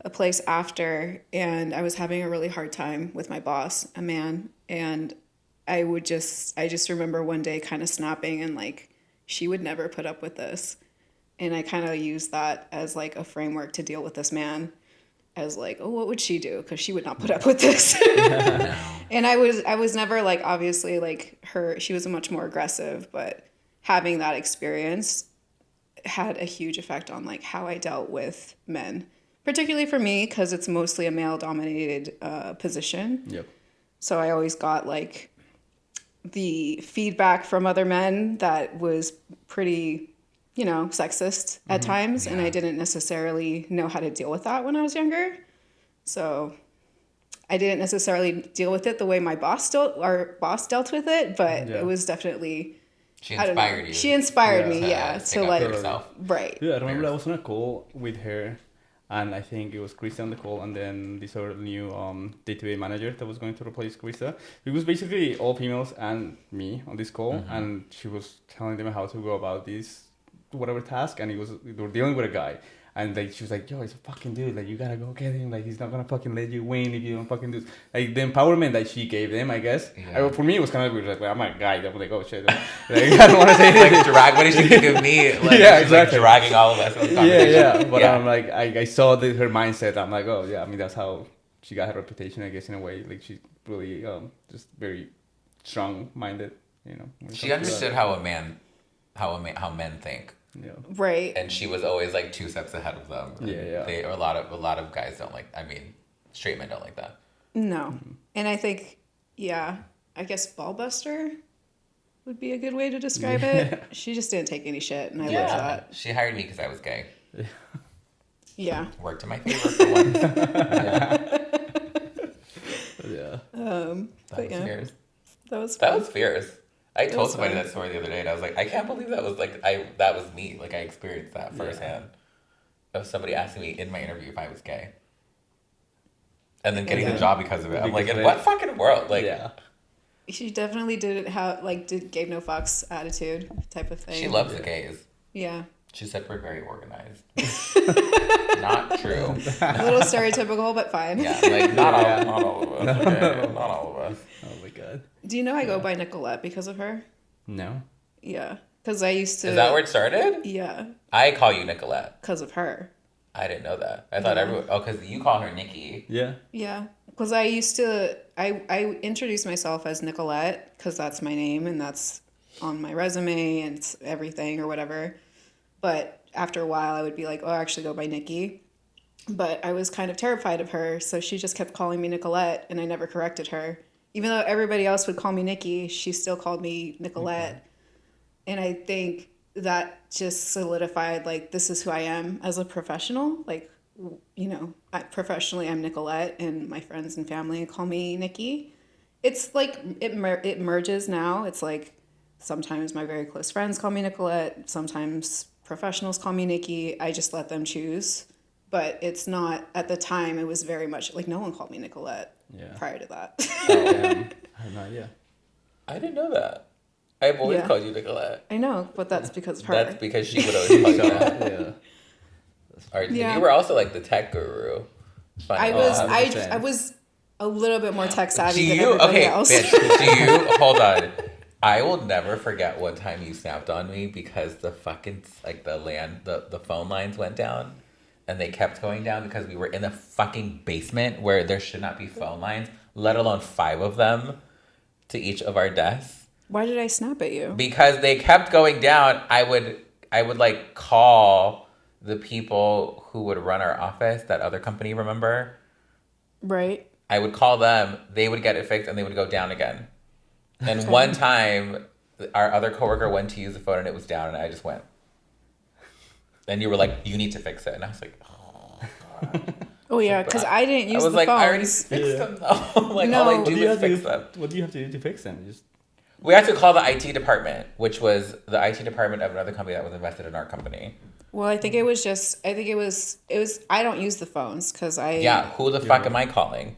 a place after, and I was having a really hard time with my boss, a man, and I just remember one day kind of snapping and like, she would never put up with this. And I kind of used that as like a framework to deal with this man, as like, oh, what would she do? Because she would not put up with this. And I was never like, obviously like she was much more aggressive, but having that experience had a huge effect on like how I dealt with men, particularly for me, because it's mostly a male dominated position. Yep. So I always got like the feedback from other men that was pretty, sexist at times. Yeah. And I didn't necessarily know how to deal with that when I was younger. So I didn't necessarily deal with it the way my boss dealt with it, but it was definitely, she I don't know. inspired you. She inspired me, to to stick up like, for yourself. right. Yeah, I remember I was on a call with her, and I think it was Krista on the call, and then this other new day-to-day manager that was going to replace Krista. It was basically all females and me on this call, and she was telling them how to go about this whatever task, and they were dealing with a guy, And like she was like, yo, he's a fucking dude. Like you gotta go get him. Like he's not gonna fucking let you win if you don't fucking do. Like the empowerment that she gave them, I guess. Yeah. For me, it was kind of weird. Like, well, I'm a guy. I'm like, oh shit. Like, I don't want to say anything. Like drag. What did she think of me? Like, Yeah, she's exactly. like dragging all of us. In the Yeah. But Yeah. I'm like, I saw her mindset. I'm like, oh yeah. I mean, that's how she got her reputation, I guess, in a way. Like she's really just very strong-minded. You know. when it She comes to understood that. how men think. Yeah. Right. And she was always like 2 steps ahead of them. Yeah. They or a lot of guys don't like. I mean, straight men don't like that. No. And I think, yeah, I guess ballbuster would be a good way to describe it. She just didn't take any shit, and I love that. She hired me because I was gay. Yeah. Worked in my favor for once. Yeah. That But was yeah, fierce. that was That fun. was fierce. I told was somebody fun. that story the other day, and I was like, I can't believe that was that was me. Like I experienced that firsthand. Of somebody asking me in my interview if I was gay. And then getting the job because of it. I'm like, in what fucking world? Like, Yeah. She definitely didn't have gave no fucks attitude type of thing. she loves the gays. Yeah. She said we're very organized. Not true. A little stereotypical, but fine. Yeah, like not all of us. Okay? Not all of us. Oh my god. Do you know I go by Nicolette because of her? No. Yeah. Because I used to. Is that where it started? Yeah. I call you Nicolette. Because of her. I didn't know that. I thought everyone. Oh, because you call her Nikki. Yeah. Yeah. Because I used to. I introduced myself as Nicolette because that's my name and that's on my resume and it's everything or whatever. But after a while, I would be like, oh, I actually go by Nikki. But I was kind of terrified of her, so she just kept calling me Nicolette, and I never corrected her. Even though everybody else would call me Nikki, she still called me Nicolette. Okay. And I think that just solidified, like, this is who I am as a professional. Like, you know, professionally, I'm Nicolette, and my friends and family call me Nikki. It's like, it merges now. It's like, sometimes my very close friends call me Nicolette. Sometimes professionals call me Nikki. I just let them choose. But it's not, at the time, it was very much, like, no one called me Nicolette prior to that. Oh, yeah. I have no idea. I didn't know that. I've always Yeah. called you Nicolette. I know, but that's because of her. That's because she would always call you that. Yeah. Or, Yeah. You were also like the tech guru. Funny. I was, 100%. I was a little bit more tech Do savvy than you? everybody Okay, else. bitch. Do you? Hold on. I will never forget one time you snapped on me because the fucking like the phone lines went down, and they kept going down because we were in the fucking basement where there should not be phone lines, let alone 5 of them to each of our desks. Why did I snap at you? Because they kept going down. I would like call the people who would run our office, that other company, remember? Right. I would call them, they would get it fixed, and they would go down again. And one time, our other coworker went to use the phone, and it was down, and I just went. And you were like, you need to fix it. And I was like, oh, God. Oh, yeah, because I didn't use I was the like, phones. I already fixed them, though. Like, No. all I What do do you is have to fix do? them. What do you have to do to fix them? Just We had to call the IT department, which was the IT department of another company that was invested in our company. Well, I think it was I don't use the phones because Yeah, who the fuck am I calling?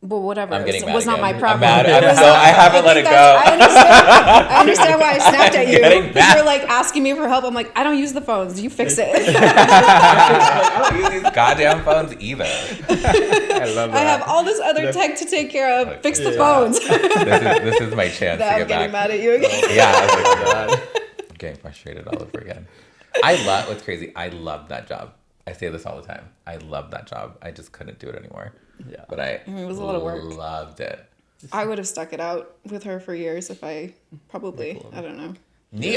Well, whatever. I'm getting It mad was not again. my I'm problem. mad. It was- So I haven't let it go. I understand why I snapped at you. Getting mad. You were like asking me for help. I'm like, I don't use the phones. You fix it. I don't use these goddamn phones either. I love that. I have all this other tech to take care of. Fix the Yeah. phones. This is my chance Now to I'm get getting back. mad at you again. Yeah, I was like, Oh, God. I'm getting frustrated all over again. What's crazy, I love that job. I say this all the time. I love that job. I just couldn't do it anymore. Yeah. But I It was a lot of work. loved it. I would have stuck it out with her for years if I probably, I don't know.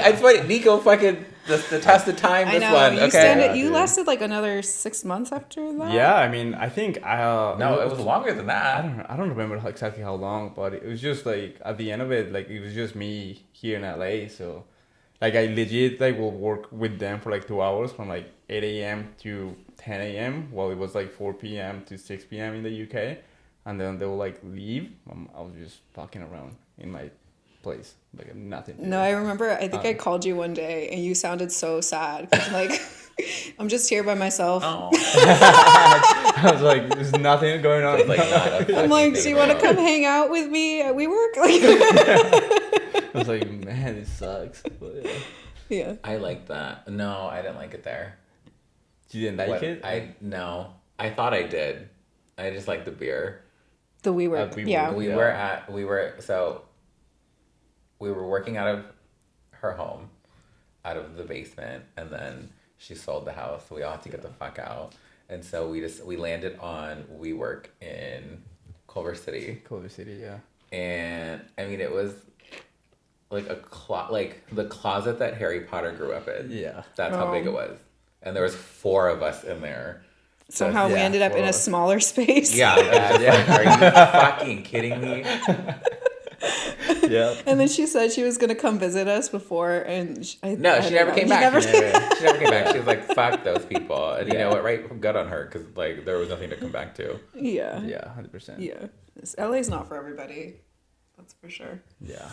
I swear, Nico fucking the test of time. I This know. one, You okay. you dude. lasted like another 6 months after that. Yeah, I mean, I think No, it was longer than that. I don't remember exactly how long, but it was just like at the end of it, like it was just me here in LA. So, like I legit like will work with them for like 2 hours from like 8 a.m. to 10 a.m. while it was like 4 p.m. to 6 p.m. in the UK, and then they will like leave. I was just fucking around in my place, like nothing. to No, do. I remember. I think I called you one day, and you sounded so sad. 'Cause, like, I'm just here by myself. Oh, I was like, there's nothing going on. it's like not a I'm fucking like, thing do you want to about come hang out with me at WeWork? I was like, man, it sucks. But, yeah. Yeah. I like that. No, I didn't like it there. You didn't like it? No. I thought I did. I just liked the beer. The WeWork. Yeah. We were working out of her home, out of the basement, and then she sold the house, so we all had to get the fuck out. And so we landed on WeWork in Culver City. Culver City, yeah. And I mean, it was like like the closet that Harry Potter grew up in. Yeah. That's how big it was. And there was 4 of us in there. Somehow we ended up in a smaller space. Yeah. Like, are you fucking kidding me? Yeah. And then she said she was going to come visit us before, and she never came back. She never came back. She was like, fuck those people. And you know what? Right? Good on her, because like there was nothing to come back to. Yeah. Yeah, 100%. Yeah. LA's not for everybody. That's for sure. Yeah.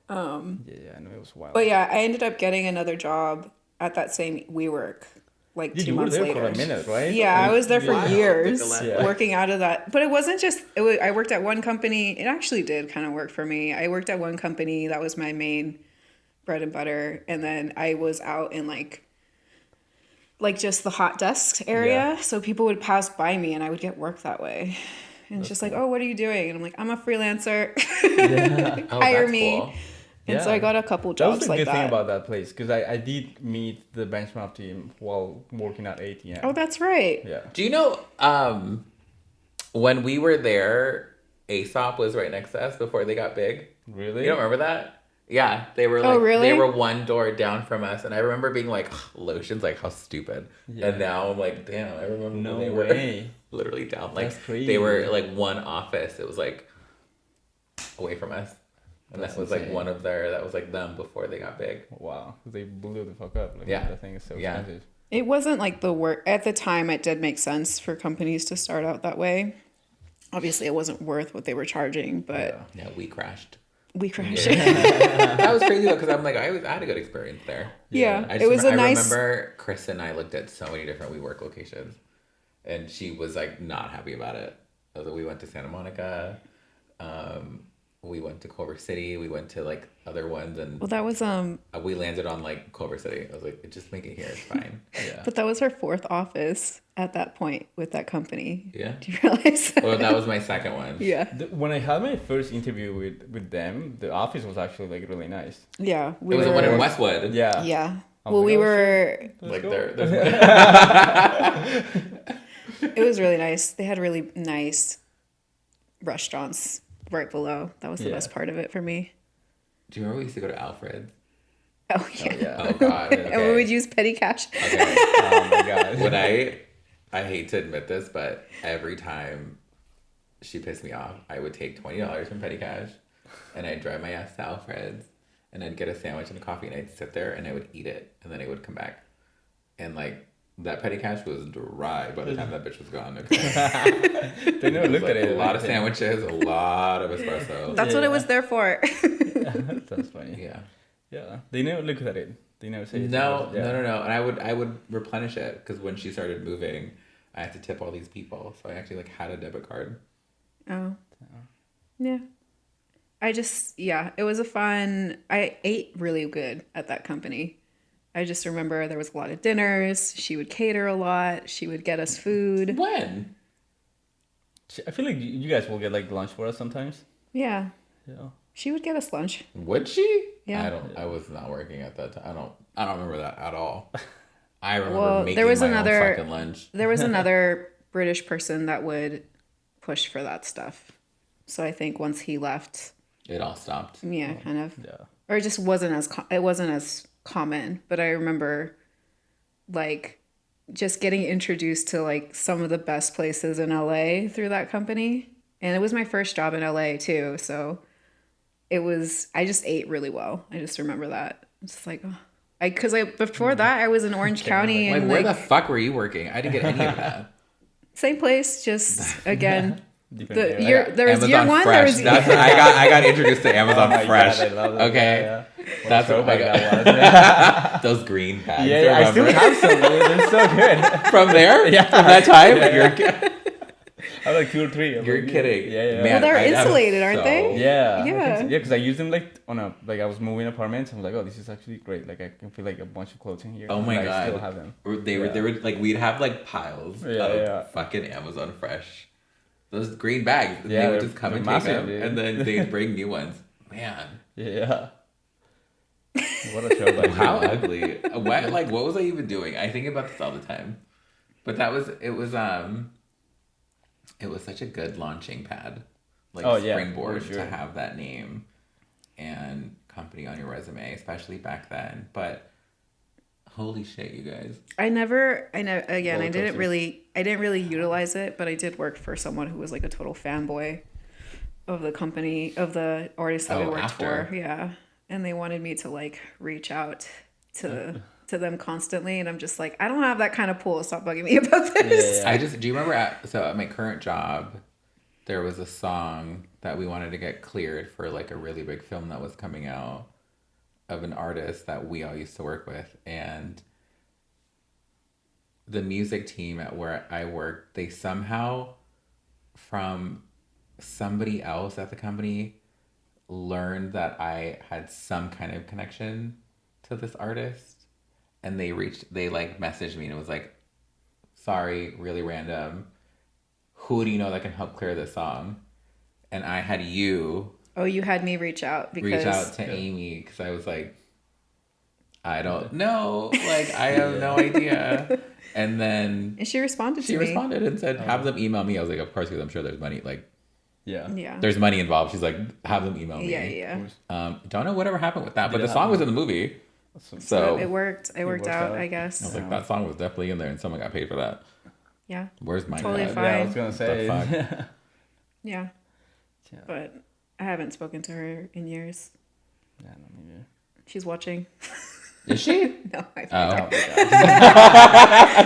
Yeah, I know, it was wild. But yeah, I ended up getting another job at that same WeWork. Like 2 months later. You were there for a minute, right? Yeah, I was there for years Yeah. working out of that. But it wasn't just, I worked at one company. It actually did kind of work for me. I worked at one company. That was my main bread and butter. And then I was out in like just the hot desk area. Yeah. So people would pass by me and I would get work that way. And it's just cool. Like, oh, what are you doing? And I'm like, I'm a freelancer. Yeah. Hire me. Cool. And so I got a couple jobs like that. That was the good thing about that place, because I did meet the benchmark team while working at ATM. Oh, that's right. Yeah. Do you know, when we were there, Aesop was right next to us before they got big? Really? You don't remember that? Yeah, they were like, really? They were one door down from us, and I remember being like, lotions, like how stupid. Yeah. And now I'm like, damn, I remember no when they way. were literally down. Like, that's crazy. They were like one office. It was like away from us. And that was insane. Like one of that was like them before they got big. Wow. They blew the fuck up. Like, yeah. That thing is so expensive. It wasn't like the work. At the time, it did make sense for companies to start out that way. Obviously, it wasn't worth what they were charging, but... Yeah, we crashed. Yeah. That was crazy, though, because I'm like, I had a good experience there. Yeah. I remember Chris and I looked at so many different WeWork locations, and she was like not happy about it. We went to Santa Monica. We went to Culver City. We went to like other ones, and that was we landed on like Culver City. I was like, just make it here. It's fine. Yeah. But that was her 4th office at that point with that company. Yeah. Do you realize? Well, that was my second one. Yeah. When I had my first interview with them, the office was actually like really nice. Yeah. It was the one in Westwood. Yeah. Yeah. Well, we were like there. It was really nice. They had really nice restaurants right below. That was the best part of it for me. Do you remember we used to go to Alfred's? Oh yeah. Oh god. Okay. And we would use petty cash. Okay. Oh my god. When I hate to admit this, but every time she pissed me off, I would take $20 from petty cash, and I'd drive my ass to Alfred's, and I'd get a sandwich and a coffee, and I'd sit there and I would eat it, and then I would come back, and like. That petty cash was dry by the time that bitch was gone. Okay. They never looked at it. A lot of sandwiches, a lot of espresso. That's what it was there for. That's funny. Yeah. Yeah. They never looked at it. They never say no. And I would replenish it, because when she started moving, I had to tip all these people. So I actually like had a debit card. Oh. Yeah. It was I ate really good at that company. I just remember there was a lot of dinners. She would cater a lot. She would get us food. When? I feel like you guys will get like lunch for us sometimes. Yeah. Yeah. She would get us lunch. Would she? Yeah. I was not working at that time. I don't remember that at all. I remember making my own fucking lunch. There was another British person that would push for that stuff. So I think once he left, it all stopped. Yeah, kind of. Yeah. Or it just wasn't as common, but I remember like just getting introduced to like some of the best places in LA through that company, and it was my first job in LA too, so I just ate really well. I just remember that. It's just like before that I was in Orange County, and where the fuck were you working? I didn't get any of that. Same place, just again. There was Amazon year one. Fresh. I got introduced to Amazon Fresh. God, I love okay, yeah. That's what I got. Those green bags. Yeah, I still have some. They're so good. From there? Yeah. From that time? Yeah. I have like 2 or 3. You're kidding. Yeah. Man, Well, they're I have insulated, aren't they? Yeah. Yeah. Yeah, because I used them like on a like I was moving apartments. I'm like, oh, this is actually great. Like I can feel like a bunch of clothes in here. Oh my and I still god. have them. They were like we'd have like piles of Yeah. fucking Amazon Fresh. Those green bags. Yeah, They would they're- just come they're and massive, take them, dude. and then they'd bring new ones. Man, Yeah. What a show! By how ugly. What was I even doing? I think about this all the time. But it was such a good launching pad, like Oh, yeah, springboard for sure. to have that name and company on your resume, especially back then. But holy shit, you guys! I didn't Roller really utilize it, but I did work for someone who was like a total fanboy of the company, of the artist that we worked after. for. Yeah. And they wanted me to like reach out to them constantly, and I'm just like, I don't have that kind of pull. Stop bugging me about this. Yeah. Do you remember at my current job, there was a song that we wanted to get cleared for like a really big film that was coming out of an artist that we all used to work with, and the music team at where I worked, they somehow from somebody else at the company learned that I had some kind of connection to this artist, and they like messaged me and it was like, sorry, really random, who do you know that can help clear this song? And I had you Oh, you had me reach out reach out to Amy because I was like, I don't know, like I have no idea. And then and she responded to she me. responded and said, have them email me. I was like, of course, because I'm sure there's money, like Yeah. Yeah. there's money involved. She's like, have them email me. Yeah. Don't know whatever happened with that, but the Yeah. song was in the movie. Awesome. So It worked. It worked out, I I guess. was like, that song was definitely in there and someone got paid for that. Yeah. Where's my Totally dad? fine. Yeah, I was gonna say. fuck? Yeah. Yeah. But I haven't spoken to her in years. Yeah, no, maybe. She's watching. Is she? No, I Oh.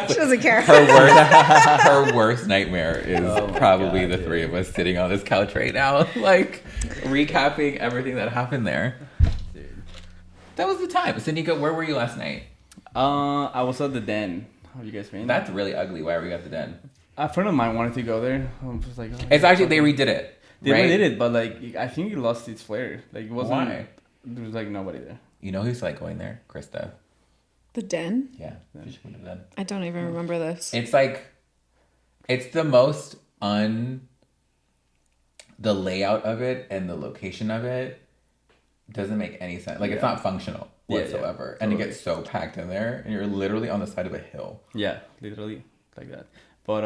She doesn't care. Her worst nightmare is Oh my probably God, the three of us sitting on this couch right now, like recapping everything that happened there. Dude. That was the time. So Nico, where were you last night? I was at the Den. Have you guys been? That's really ugly. Why were you at the Den? A friend of mine wanted to go there. I'm just like, oh, It's actually they redid it. they right? redid it, but like I think it lost its flair. Like it wasn't. Why? There was like nobody there. You know who's like going there? Krista. The Den? Yeah. You should go to the Den. I don't even remember this. It's like, it's the most the layout of it and the location of it doesn't make any sense. Like it's Yeah. not functional Yeah, yeah, whatsoever. And it totally. gets so packed in there and you're literally on the side of a hill. Yeah, literally like that. But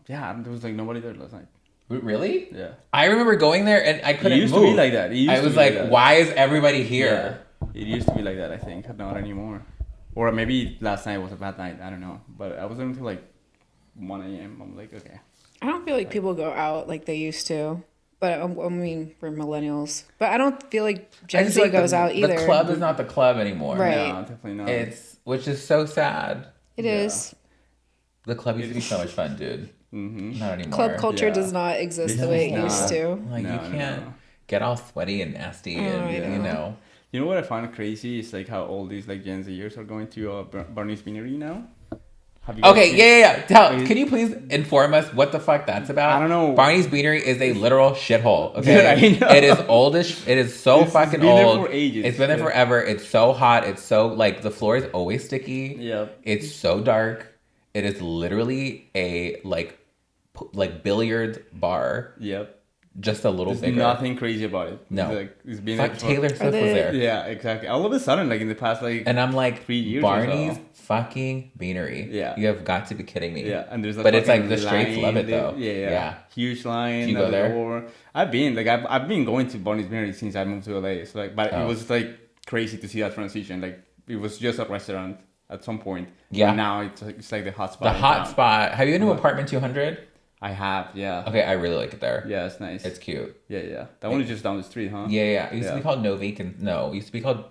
yeah, there was like nobody there last night. Really? Yeah. I remember going there and I couldn't It used move. to be like that. It used I to was be like, that. why is everybody here? Yeah. It used to be like that, I think. Not anymore. Or maybe last night was a bad night. I don't know. But I was there until like 1 a.m. I'm like, okay. I don't feel like people go out like they used to. But I mean, we're millennials. But I don't feel like I Gen just Z feel like goes out either. The club is not the club anymore. Right. No, definitely not. Which is so sad. It Yeah. is. The club used to be so much fun, dude. Mm-hmm. Not anymore. Club culture Yeah. does not exist the It way it does used to. Like No, you no, can't no. get all sweaty and nasty, Oh, and I you know. know. You know what I find crazy is like how all these like Gen Zers are going to Barney's Beanery now. Have you guys Okay, seen- yeah. Can you please inform us what the fuck that's about? I don't know. Barney's Beanery is a literal shithole. Okay, Dude, I know. it is oldish. It is so It's fucking been there old. for ages. It's been there Yeah. forever. It's so hot. It's so like the floor is always sticky. Yep. It's so dark. It is literally a like billiard bar, Yep. just a little There's bigger. nothing crazy about it. No. It's, like, it's been Fuck, there for- Taylor Swift was they- there. Yeah, exactly. All of a sudden, like in the past, like And I'm like, 3 years or Barney's so. fucking Beanery. Yeah. You have got to be kidding me. yeah, and there's a But it's like fucking the straights line love it there. though. Yeah. Huge line. Did you at go the there? door. I've been going to Barney's Beanery since I moved to LA. So like, but Oh. it was like crazy to see that transition. Like it was just a restaurant at some point. Yeah. And now it's like the hot spot. The in hot town. spot. Have you been to Apartment 200? I have. Yeah. Okay, I really like it there. Yeah, it's nice. It's cute. yeah. That one is just down the street, huh? Yeah. It used to Yeah. be called No Vacant. No, it used to be called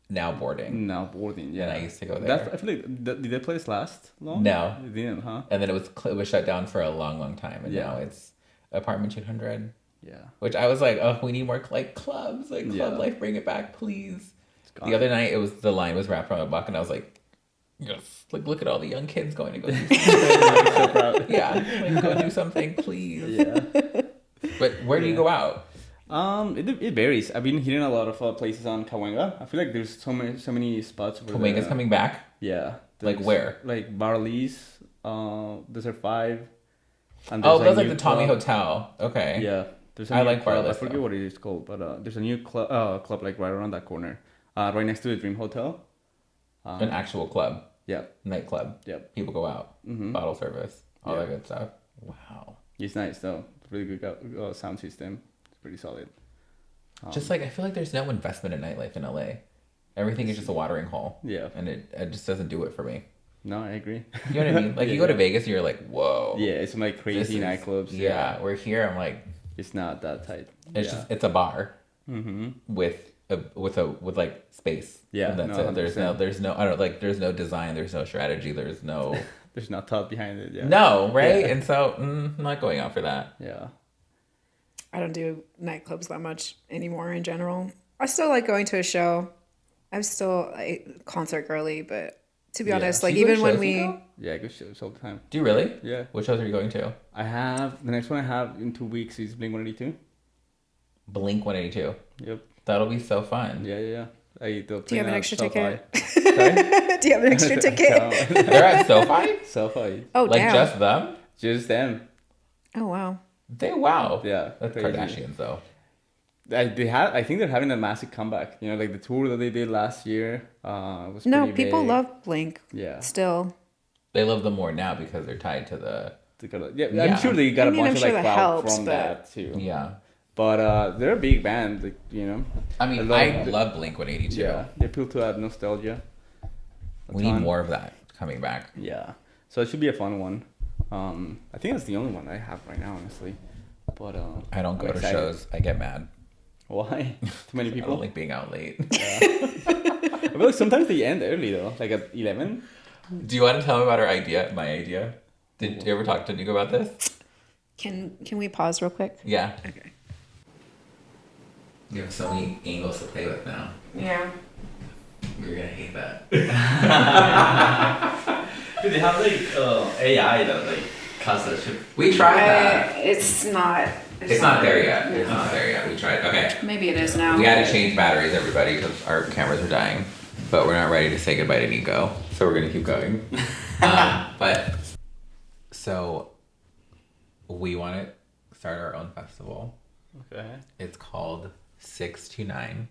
Now Boarding. Now boarding. Yeah. And I used to go there. That, I feel like did that place last long? No. It didn't, huh? And then it was shut down for a long, long time. And Yeah. now it's Apartment 200. Yeah. Which I was like, oh, we need more like clubs, like club Yeah. life, bring it back, please. It's gone. The other night, the line was wrapped around a buck, and I was like, Yes. Like, look at all the young kids going to go do I'm so proud. yeah, like go do something, please. Yeah. But where do you go out? It varies. I've been hitting a lot of places on Cahuenga. I feel like there's so many spots. Cahuenga's coming back? Yeah. Like where? Like Barley's, Desert 5. And Oh, there's a that's like new the Tommy club. Hotel. Okay. Yeah. There's a I new like club. I Barley's, forget though. what it is called, but there's a new club like right around that corner. Right next to the Dream Hotel. An actual club, Yeah. nightclub. Yep. People go out, bottle service, all that good stuff. Wow. It's nice though. It's really good sound system. It's pretty solid. Just like, I feel like there's no investment in nightlife in LA. Everything is just a watering hole. Yeah. And it just doesn't do it for me. No, I agree. You know what I mean? Like, you go to Vegas and you're like, whoa. Yeah, it's like this crazy is- nightclubs. Yeah, we're here. I'm like, It's not that tight. it's a bar with like space. Yeah, And that's no, it. There's no I don't like there's no design, there's no strategy, there's no There's not thought behind it. Yeah. no, right? Yeah. And so I'm not going out for that. Yeah. I don't do nightclubs that much anymore in general. I still like going to a show. I'm still a concert girly, but to be Yeah. honest, Do like you go to even when shows, we Nico? Yeah, good shows all the time. Do you really? Yeah. Which shows are you going to? I have the next one I have in 2 weeks is Blink 182. Blink 182. Yep. That'll be so fun. Yeah. do you have an extra ticket? Sorry? Do you have an extra ticket? They're at SoFi? SoFi. Oh, Like damn. just them? Just them. Oh, wow. Wow. Yeah. That's crazy. Kardashians though. I think they're having a massive comeback. You know, like the tour that they did last year was No, pretty people big. love Blink Yeah. still. They love them more now because they're tied to the Yeah, Yeah. I'm sure they got I mean, a bunch I'm of sure like that clout helps, from but- that too. yeah. But they're a big band, like, you know. I mean, I love Blink 182. Yeah, they appeal to that nostalgia. We need more of that coming back. Yeah, so it should be a fun one. I think that's the only one I have right now, honestly. But I don't I'm go to excited. shows. I get mad. Why? Too many I people. don't like being out late. I feel like sometimes they end early though, like at 11. Do you want to tell me about our idea? My idea? Did you ever talk to Nico about this? Can we pause real quick? Yeah. Okay. You have so many angles to play with now. Yeah. You're gonna hate that. Do they have like AI that like cuts that shit? We tried that. It's not. It's not there yet. It's not there yet. We tried. Okay. Maybe it is now. We had to change batteries, everybody, because our cameras are dying. But we're not ready to say goodbye to Nico, so we're gonna keep going. But so we want to start our own festival. Okay. It's called 6 to 9,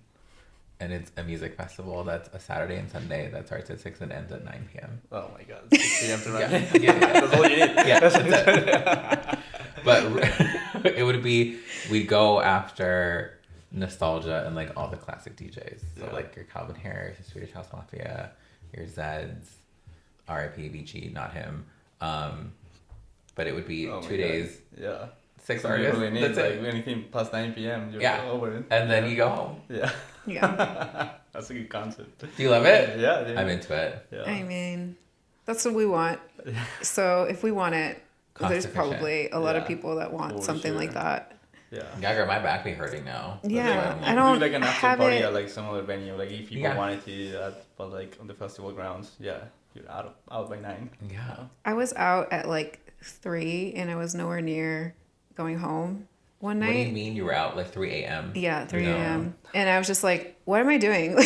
and it's a music festival that's a Saturday and Sunday that starts at 6 and ends at 9 p.m. Oh my god. 6 p.m. to Yeah, 9. yeah. That's all you need. Yeah, that's it. But it would be, we'd go after nostalgia and like all the classic DJs. So Yeah. like your Calvin Harris, your Swedish House Mafia, your Zeds, R.I.P. Vici, not him. But it would be Oh my 2 days, God. Yeah. 6 So you artists. really need That's like it. anything past 9 p.m. You're Yeah. over it. And then you go home. Yeah. Yeah. That's a good concept. Do you love it? Yeah. Dude. I'm into it. Yeah. I mean, that's what we want. So if we want it, Cost there's efficient. probably a lot of Yeah. people that want For something sure. like that. Yeah. Yeah, girl, my back be hurting now. Yeah, That's why I I'm don't do like an after have party it- at like some other venue. Like if people Yeah. wanted to do that, but like on the festival grounds, yeah, you're out by 9. Yeah. I was out at like 3 and I was nowhere near going home one What do you night. mean you were out like 3 a.m.? Yeah, 3 No. a.m. And I was just like, what am I doing?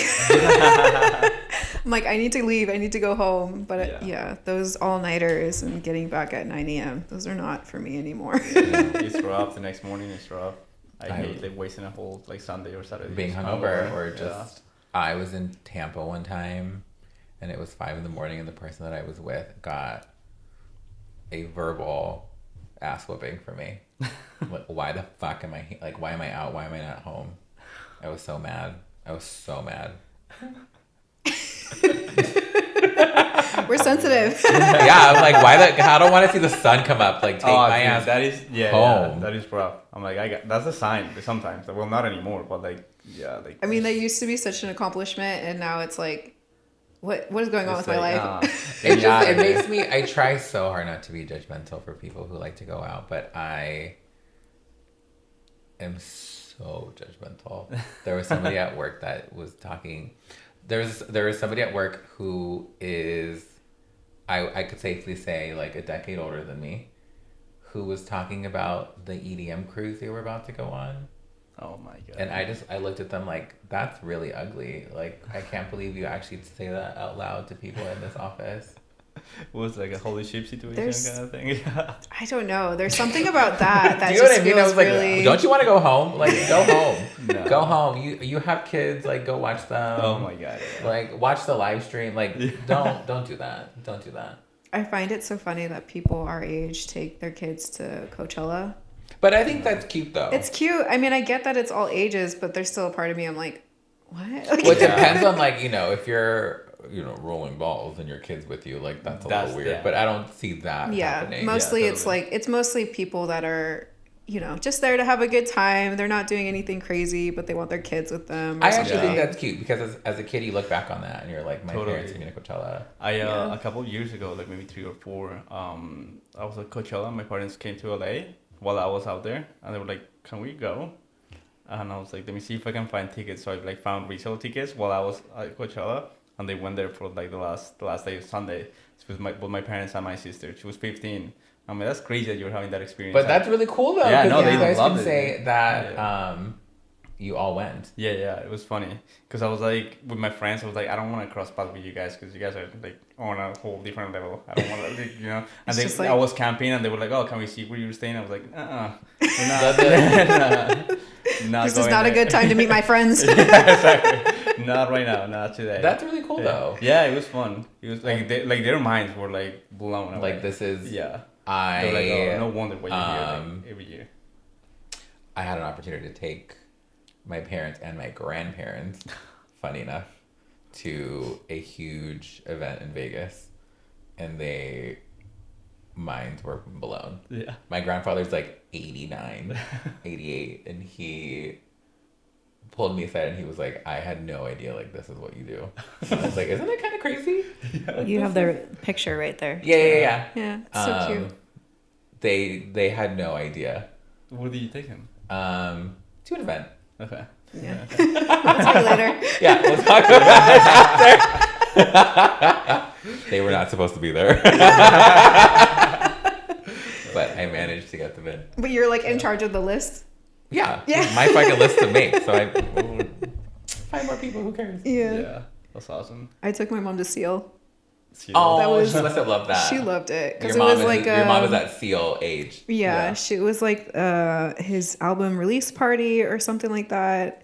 I'm like, I need to leave. I need to go home. But yeah, those all-nighters and getting back at 9 a.m., those are not for me anymore. It's rough. The next morning it's rough. I I- hate like wasting a whole like Sunday or Saturday. Being just hungover or just Yeah. I was in Tampa one time and it was 5 a.m. and the person that I was with got a verbal ass whooping for me. Like, why the fuck am I like, why am I out? Why am I not home? I was so mad. We're sensitive. Yeah, I'm like, I don't want to see the sun come up. Like, take my dude, ass. that is home. that is rough. I'm like that's a sign sometimes. Well, not anymore, but like like. I mean, that used to be such an accomplishment, and now it's like, what is going on with my life? It just, it makes me, I try so hard not to be judgmental for people who like to go out, but I am so judgmental. There was somebody at work that was talking, there was somebody at work who is I could safely say like a decade older than me, who was talking about the EDM cruise they were about to go on. Oh my god. And I looked at them like, that's really ugly. Like, I can't believe you actually say that out loud to people in this office. It was like a holy ship situation kind of thing. I don't know. There's something about that Do you know just what I mean? I feels was like, really... don't you want to go home? Like, go home. No. Go home. You have kids. Like, go watch them. Oh my god. Yeah. Like, watch the live stream. Like, don't do that. Don't do that. I find it so funny that people our age take their kids to Coachella. But I think that's cute though. It's cute. I mean, I get that it's all ages, but there's still a part of me I'm like, what? Well, it depends on like, if you're, rolling balls and your kid's with you, like that's a little weird. Yeah. But I don't see that happening. Mostly Yeah, it's totally. like, it's mostly people that are, just there to have a good time. They're not doing anything crazy, but they want their kids with them. Or I actually something. think that's cute because as a kid you look back on that and you're like, my parents took me to Coachella. A couple of years ago, like maybe 3 or 4, I was at Coachella. My parents came to LA while I was out there, and they were like, "Can we go?" And I was like, "Let me see if I can find tickets." So I like found resale tickets while I was at Coachella, and they went there for like the last day of Sunday. It was both my parents and my sister. She was 15. I mean, that's crazy that you're having that experience. But that's really cool though. Yeah, no, you they guys loved can it. say that Yeah. You all went. Yeah, it was funny because I was like with my friends. I was like, I don't want to cross paths with you guys because you guys are like on a whole different level. I don't want to, And It's just I like- was camping, and they were like, "Oh, can we see where you're staying?" I was like, we're not This is going not a there." good time to meet my friends. Exactly. Not right now. Not today. That's really cool though. Yeah, it was fun. It was like their minds were like blown away. Like this is Yeah. They I were like, "Oh, no wonder why you're here um, like, every year." I had an opportunity to take my parents and my grandparents, funny enough, to a huge event in Vegas, and minds were blown. Yeah. My grandfather's like 89, 88, and he pulled me aside and he was like, I had no idea like this is what you do. And I was like, isn't it kind of crazy? You have the picture right there. Yeah. Yeah, it's so cute. They had no idea. Where did you take him? To an event. Okay. Yeah. I'll tell you later. Yeah, we'll talk about it after. They were not supposed to be there. But I managed to get them in. But you're like in charge of the list. Yeah. Yeah. My fucking list to make. So I 5 more people, who cares? Yeah. That's awesome. I took my mom to Seal. Oh, That was- she must have loved that. She loved it because Your it mom was is like your mom is at Seal age. Yeah, Yeah. she was like his album release party or something like that.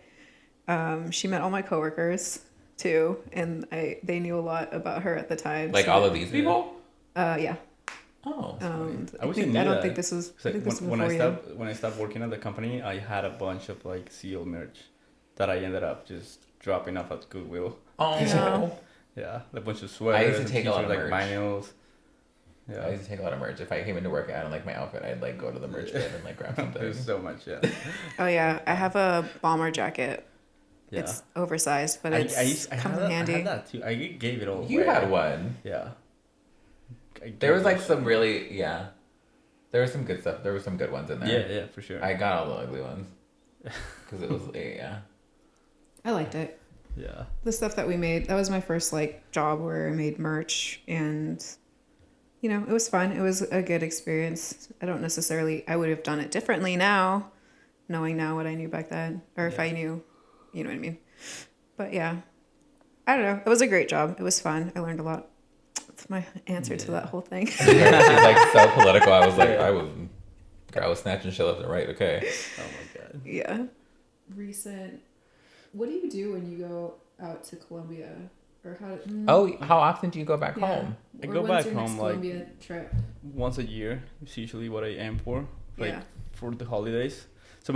She met all my coworkers too, and they knew a lot about her at the time. Like so- all of these people? Yeah. Oh. I wish I knew I don't that. think this was. I So think this was when before you. when I stopped working at the company, I had a bunch of like Seal merch that I ended up just dropping off at Goodwill. Oh. No. Yeah, a bunch of sweaters. I used to and take a lot of t-shirts, like merch. vinyls. I Yeah, used to take a lot of merch. If I came into work and I didn't like my outfit, I'd like go to the merch bin and like grab something. there's so much. Yeah, Oh yeah, I have a bomber jacket. yeah. It's oversized, but it's I comes had in that, I handy. had that too. I gave it all. You away. had one. Yeah. There was like some really There was some good stuff. There were some good ones in there. Yeah, for sure. I got all the ugly ones because it was yeah. I liked it. Yeah. The stuff that we made, that was my first like job where I made merch, and it was fun. It was a good experience. I would have done it differently now, knowing now what I knew back then, or if I knew, you know what I mean. But yeah, I don't know. It was a great job. It was fun. I learned a lot. That's my answer to that whole thing. She's like so political. I was like, I was snatching shit left and right. Okay. Oh my god. Yeah. Recent. What do you do when you go out to Colombia, or how? Oh, how often do you go back Yeah. home? I Or go when's back your next home, like- Colombia trip. Once a year is usually what I aim for, like Yeah. for the holidays. So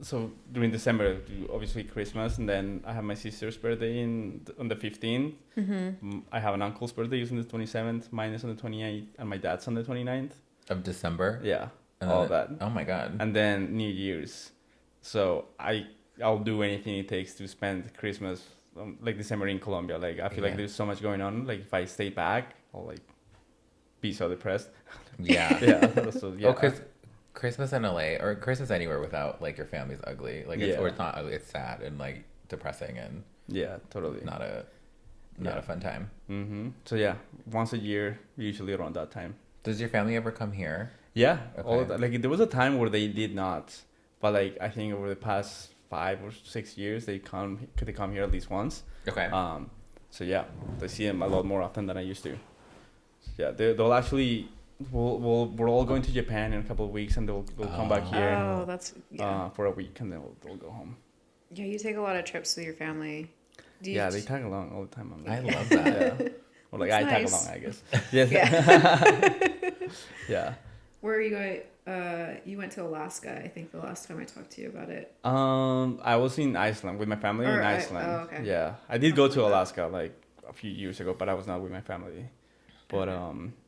so during December, obviously Christmas, and then I have my sister's birthday on the 15th. Mm-hmm. I have an uncle's birthday is on the 27th, mine is on the 28th, and my dad's on the 29th. Of December. Yeah, And all then- that. Oh my god. And then New Year's. So I'll do anything it takes to spend Christmas, like December in Colombia. Like I feel like Yeah. there's so much going on. Like if I stay back, I'll like be so depressed. Yeah. Yeah. So yeah. Oh, Christmas in LA or Christmas anywhere without like your family's ugly. Like it's Yeah. or it's not ugly. It's sad and like depressing and Yeah, totally. not a. not a fun time. Mm-hmm. So yeah, once a year, usually around that time. Does your family ever come here? Yeah, Okay. all of that. Like there was a time where they did not, but like I think over the past 5 or 6 years they come here at least once. Okay. So yeah, I see them a lot more often than I used to. Yeah, they'll actually. We're all going to Japan in a couple of weeks, and they'll come back here. Oh, that's for a week, and then they'll go home. yeah. You take a lot of trips with your family. Do you Yeah, they tag along all the time. I'm I like, love that. yeah. Or like That's I tag nice. along, I guess. Yes. Yeah. Yeah. Where are you going? You went to Alaska. I think the last time I talked to you about it. I was in Iceland with my family in Iceland. okay. Yeah, I did go to Alaska like a few years ago, but I was not with my family. But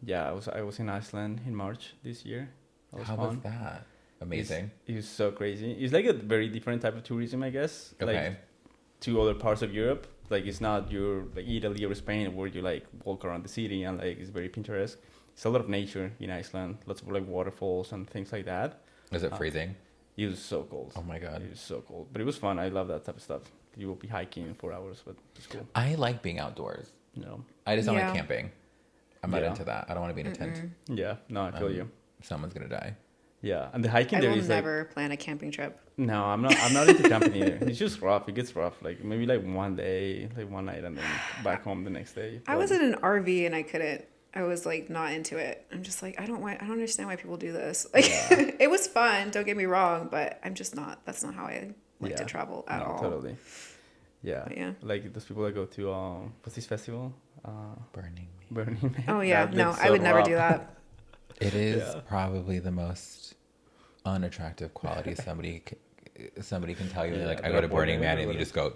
yeah, I was in Iceland in March this year. That was How fun. was that? Amazing. It was so crazy. It's like a very different type of tourism, I guess. Okay. Like to other parts of Europe. Like it's not your like Italy or Spain where you like walk around the city and like it's very picturesque. It's a lot of nature in Iceland. Lots of like waterfalls and things like that. Was it freezing? It was so cold. Oh my god. It was so cold. But it was fun. I love that type of stuff. You will be hiking for hours, but it's cool. I like being outdoors. You know. I just don't Yeah. like camping. I'm not Yeah. into that. I don't want to be in a tent. Yeah. No, I feel you. Someone's gonna die. Yeah. And the hiking I there will is like never plan a camping trip. no, I'm not into camping either. It's just rough. It gets rough. Like maybe like one day, like one night, and then back home the next day. I was in an RV and I couldn't. I was like not into it. I'm just like I don't understand why people do this. Like it was fun. Don't get me wrong, but I'm just not. That's not how I like to travel at all. Totally. Yeah. But yeah. Like those people that go to what's this festival? Burning Me. Burning Man. Oh yeah, That no, looks I so would never rough. do that. It is Yeah. probably the most unattractive quality somebody can tell you. Yeah, Like I they're go to Burning boring, Man and you everybody. just go.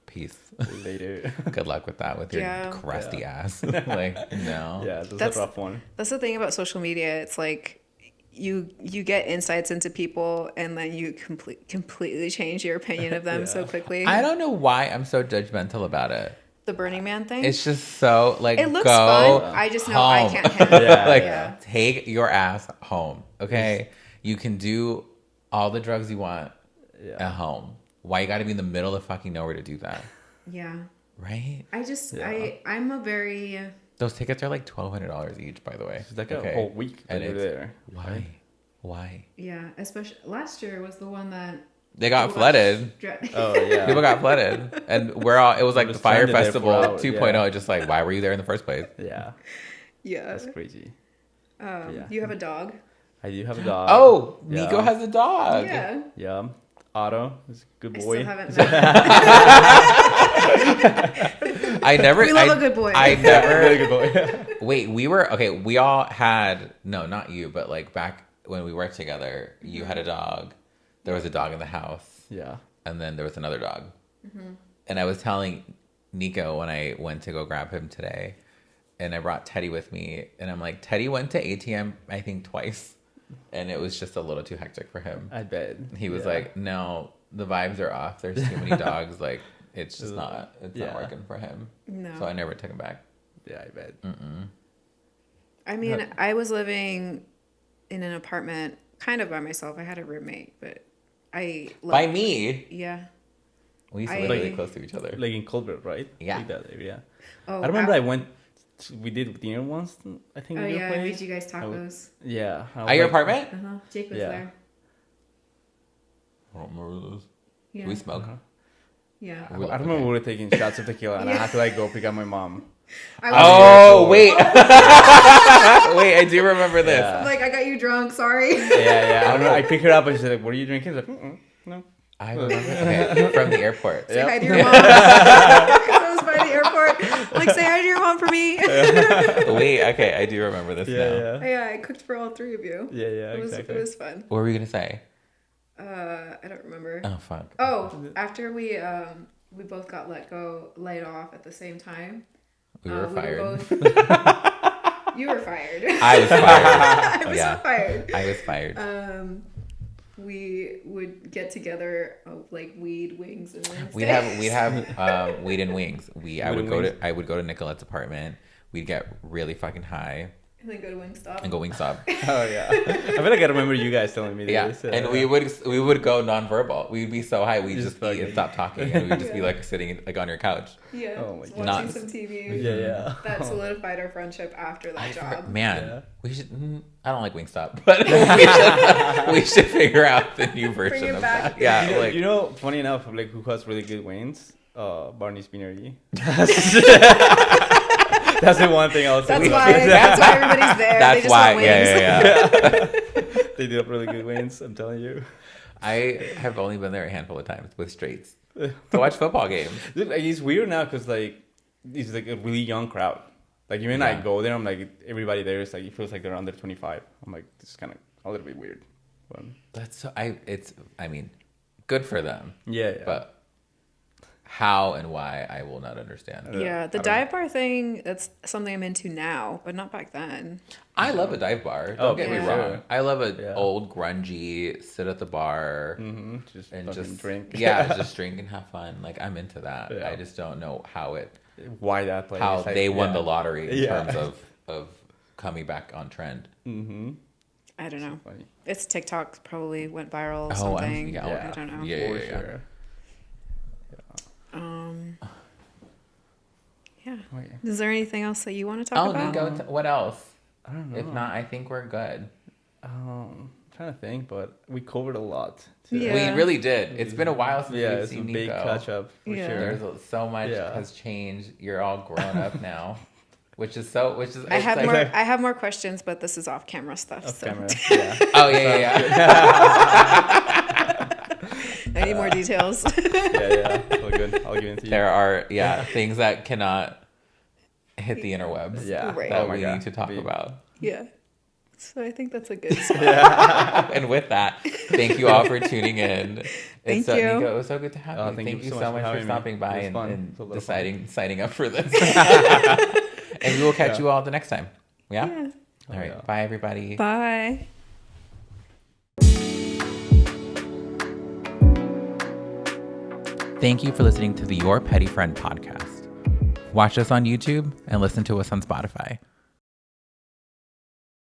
Peace. Later. Good luck with that with your Yeah. crusty ass. Like no. Yeah, that's That's- a rough one. That's the thing about social media. It's like you get insights into people and then you completely change your opinion of them so quickly. I don't know why I'm so judgmental about it. The Burning Man thing. It's just so like it looks go fun. I just know I home. can't handle it. Yeah, Like Yeah. take your ass home. Okay? You can do all the drugs you want Yeah. at home. Why you gotta be in the middle of fucking nowhere to do that? Yeah. Right? I just Yeah. I'm a very Those tickets are like $1,200 each, by the way. It's like a whole week that And you're it's- there. Why? Why? yeah, especially last year was the one that They got people flooded. Oh yeah. People got flooded. And we're all, it was like We're the Fire stranded there for Festival hours, 2.0. yeah. Just like, why were you there in the first place? Yeah. yeah. That's crazy. Yeah. You have a dog? I do have a dog. Oh, Yeah. Nico has a dog. Yeah. Yeah. Otto is a good I boy. still haven't met. I never. We love I, a good boy. I never. Really good boy. Wait, we all had, no, not you, but like back when we worked together, you had a dog. There was a dog in the house. Yeah. And then there was another dog. And I was telling Nico when I went to go grab him today, and I brought Teddy with me, and I'm like, Teddy went to ATM, I think twice, and it was just a little too hectic for him. I bet. He was Yeah. like, no, the vibes are off. There's too many dogs. Like, it's just not Yeah. working for him. No. So I never took him back. Yeah, I bet. I mean, I was living in an apartment kind of by myself. I had a roommate, but I By me, yeah. we used to I- live really Like- close to each other. Like in Colbert, right? Yeah. Like that area. Oh, I remember I went. We did dinner once. I think. Oh at your yeah, I place. made you guys tacos. Yeah. I was At your like- apartment? Uh-huh. Jake was Yeah. there. I don't remember those. Yeah. We smoke. Yeah. I remember we were taking shots of tequila, and I had to like go pick up my mom. I Oh, Yeah. wait. Wait, I do remember this. Yeah. like I got you drunk. Sorry. Yeah. I remember I picked her up, and she's like, "What are you drinking?" I was like, "No." I remember okay, from the airport. Say hi to your mom. 'Cause I was by the airport. Like say hi to your mom for me. Wait, okay, I do remember this now. Yeah. Yeah, I cooked for all three of you. Yeah. It was Exactly. it was fun. What were we gonna say? I don't remember. Oh fuck. Oh, after we both got laid off at the same time. We were fired. You were fired. I was fired. I was Yeah. not fired. I was fired. We would get together like weed, wings, and Wednesday. We'd have weed and wings. I Weed would and go wings. to Nicolette's apartment. We'd get really fucking high, And then go to Wingstop. and go Wingstop. Oh yeah. I feel like I remember you guys telling me Yeah, this. and we would go nonverbal. We'd be so high, we'd just eat and stop talking, and we'd just be Yeah. like sitting like on your couch. Yeah. Oh my Watching God. Not- some TV. Yeah. That solidified our friendship after that job. Man, Yeah. we should. I don't like Wingstop, but we should figure out the new version it of back. that. Yeah, You know, like you know, funny enough, like who has really good wings? Barney's Beanery. That's the one thing I was. That's why everybody's there. that's they just why. want wings. Yeah. They do have really good wings. I'm telling you. I have only been there a handful of times with straights to watch football games. Dude, like, it's weird now because like it's like a really young crowd. Like even I Yeah. go there, I'm like everybody there is like it feels like they're under 25. I'm like this is kind of a little bit weird. But That's so. I mean, good for them, yeah. but how and why I will not understand. Yeah, the I don't dive bar thing, that's something I'm into now, but not back then. I love a dive bar. Don't Oh, get me for wrong. sure. I love a Yeah. old grungy sit at the bar Just and fucking just drink. Yeah, just drink and have fun. Like I'm into that. Yeah. I just don't know how Why that place? how Like, they won yeah. the lottery in Yeah. terms of coming back on trend. I don't know. Funny. It's TikTok probably went viral or Oh, something. yeah. I don't know. Yeah, For yeah, yeah. sure. Yeah. Wait, Is there anything else that you want to talk Oh, about? Nico, what else? I don't know. If not, I think we're good. I'm trying to think, but we covered a lot. Yeah. We really did. It's been a while since Yeah, we've it's a seen big Nico. catch up for Yeah. sure. There's so much Yeah. has changed. You're all grown up now, which is it's I have like- more. I have more questions, but this is off camera stuff. Off so camera. Yeah. Oh yeah. I need more details. yeah. All good. I'll give it to you. There are things that cannot hit the interwebs. Yeah. Right. That Oh my we God. need to talk Big. about. Yeah. So I think that's a good spot. And with that, thank you all for tuning in. Thank so, you. Nico, it was so good to have you. Thank you you so much for having me. stopping by It was and, fun. and It was a lot of fun. signing up for this. And we will catch you all the next time. Yeah? Yeah. All right. yeah. Bye, everybody. Bye. Thank you for listening to the Your Petty Friend podcast. Watch us on YouTube and listen to us on Spotify.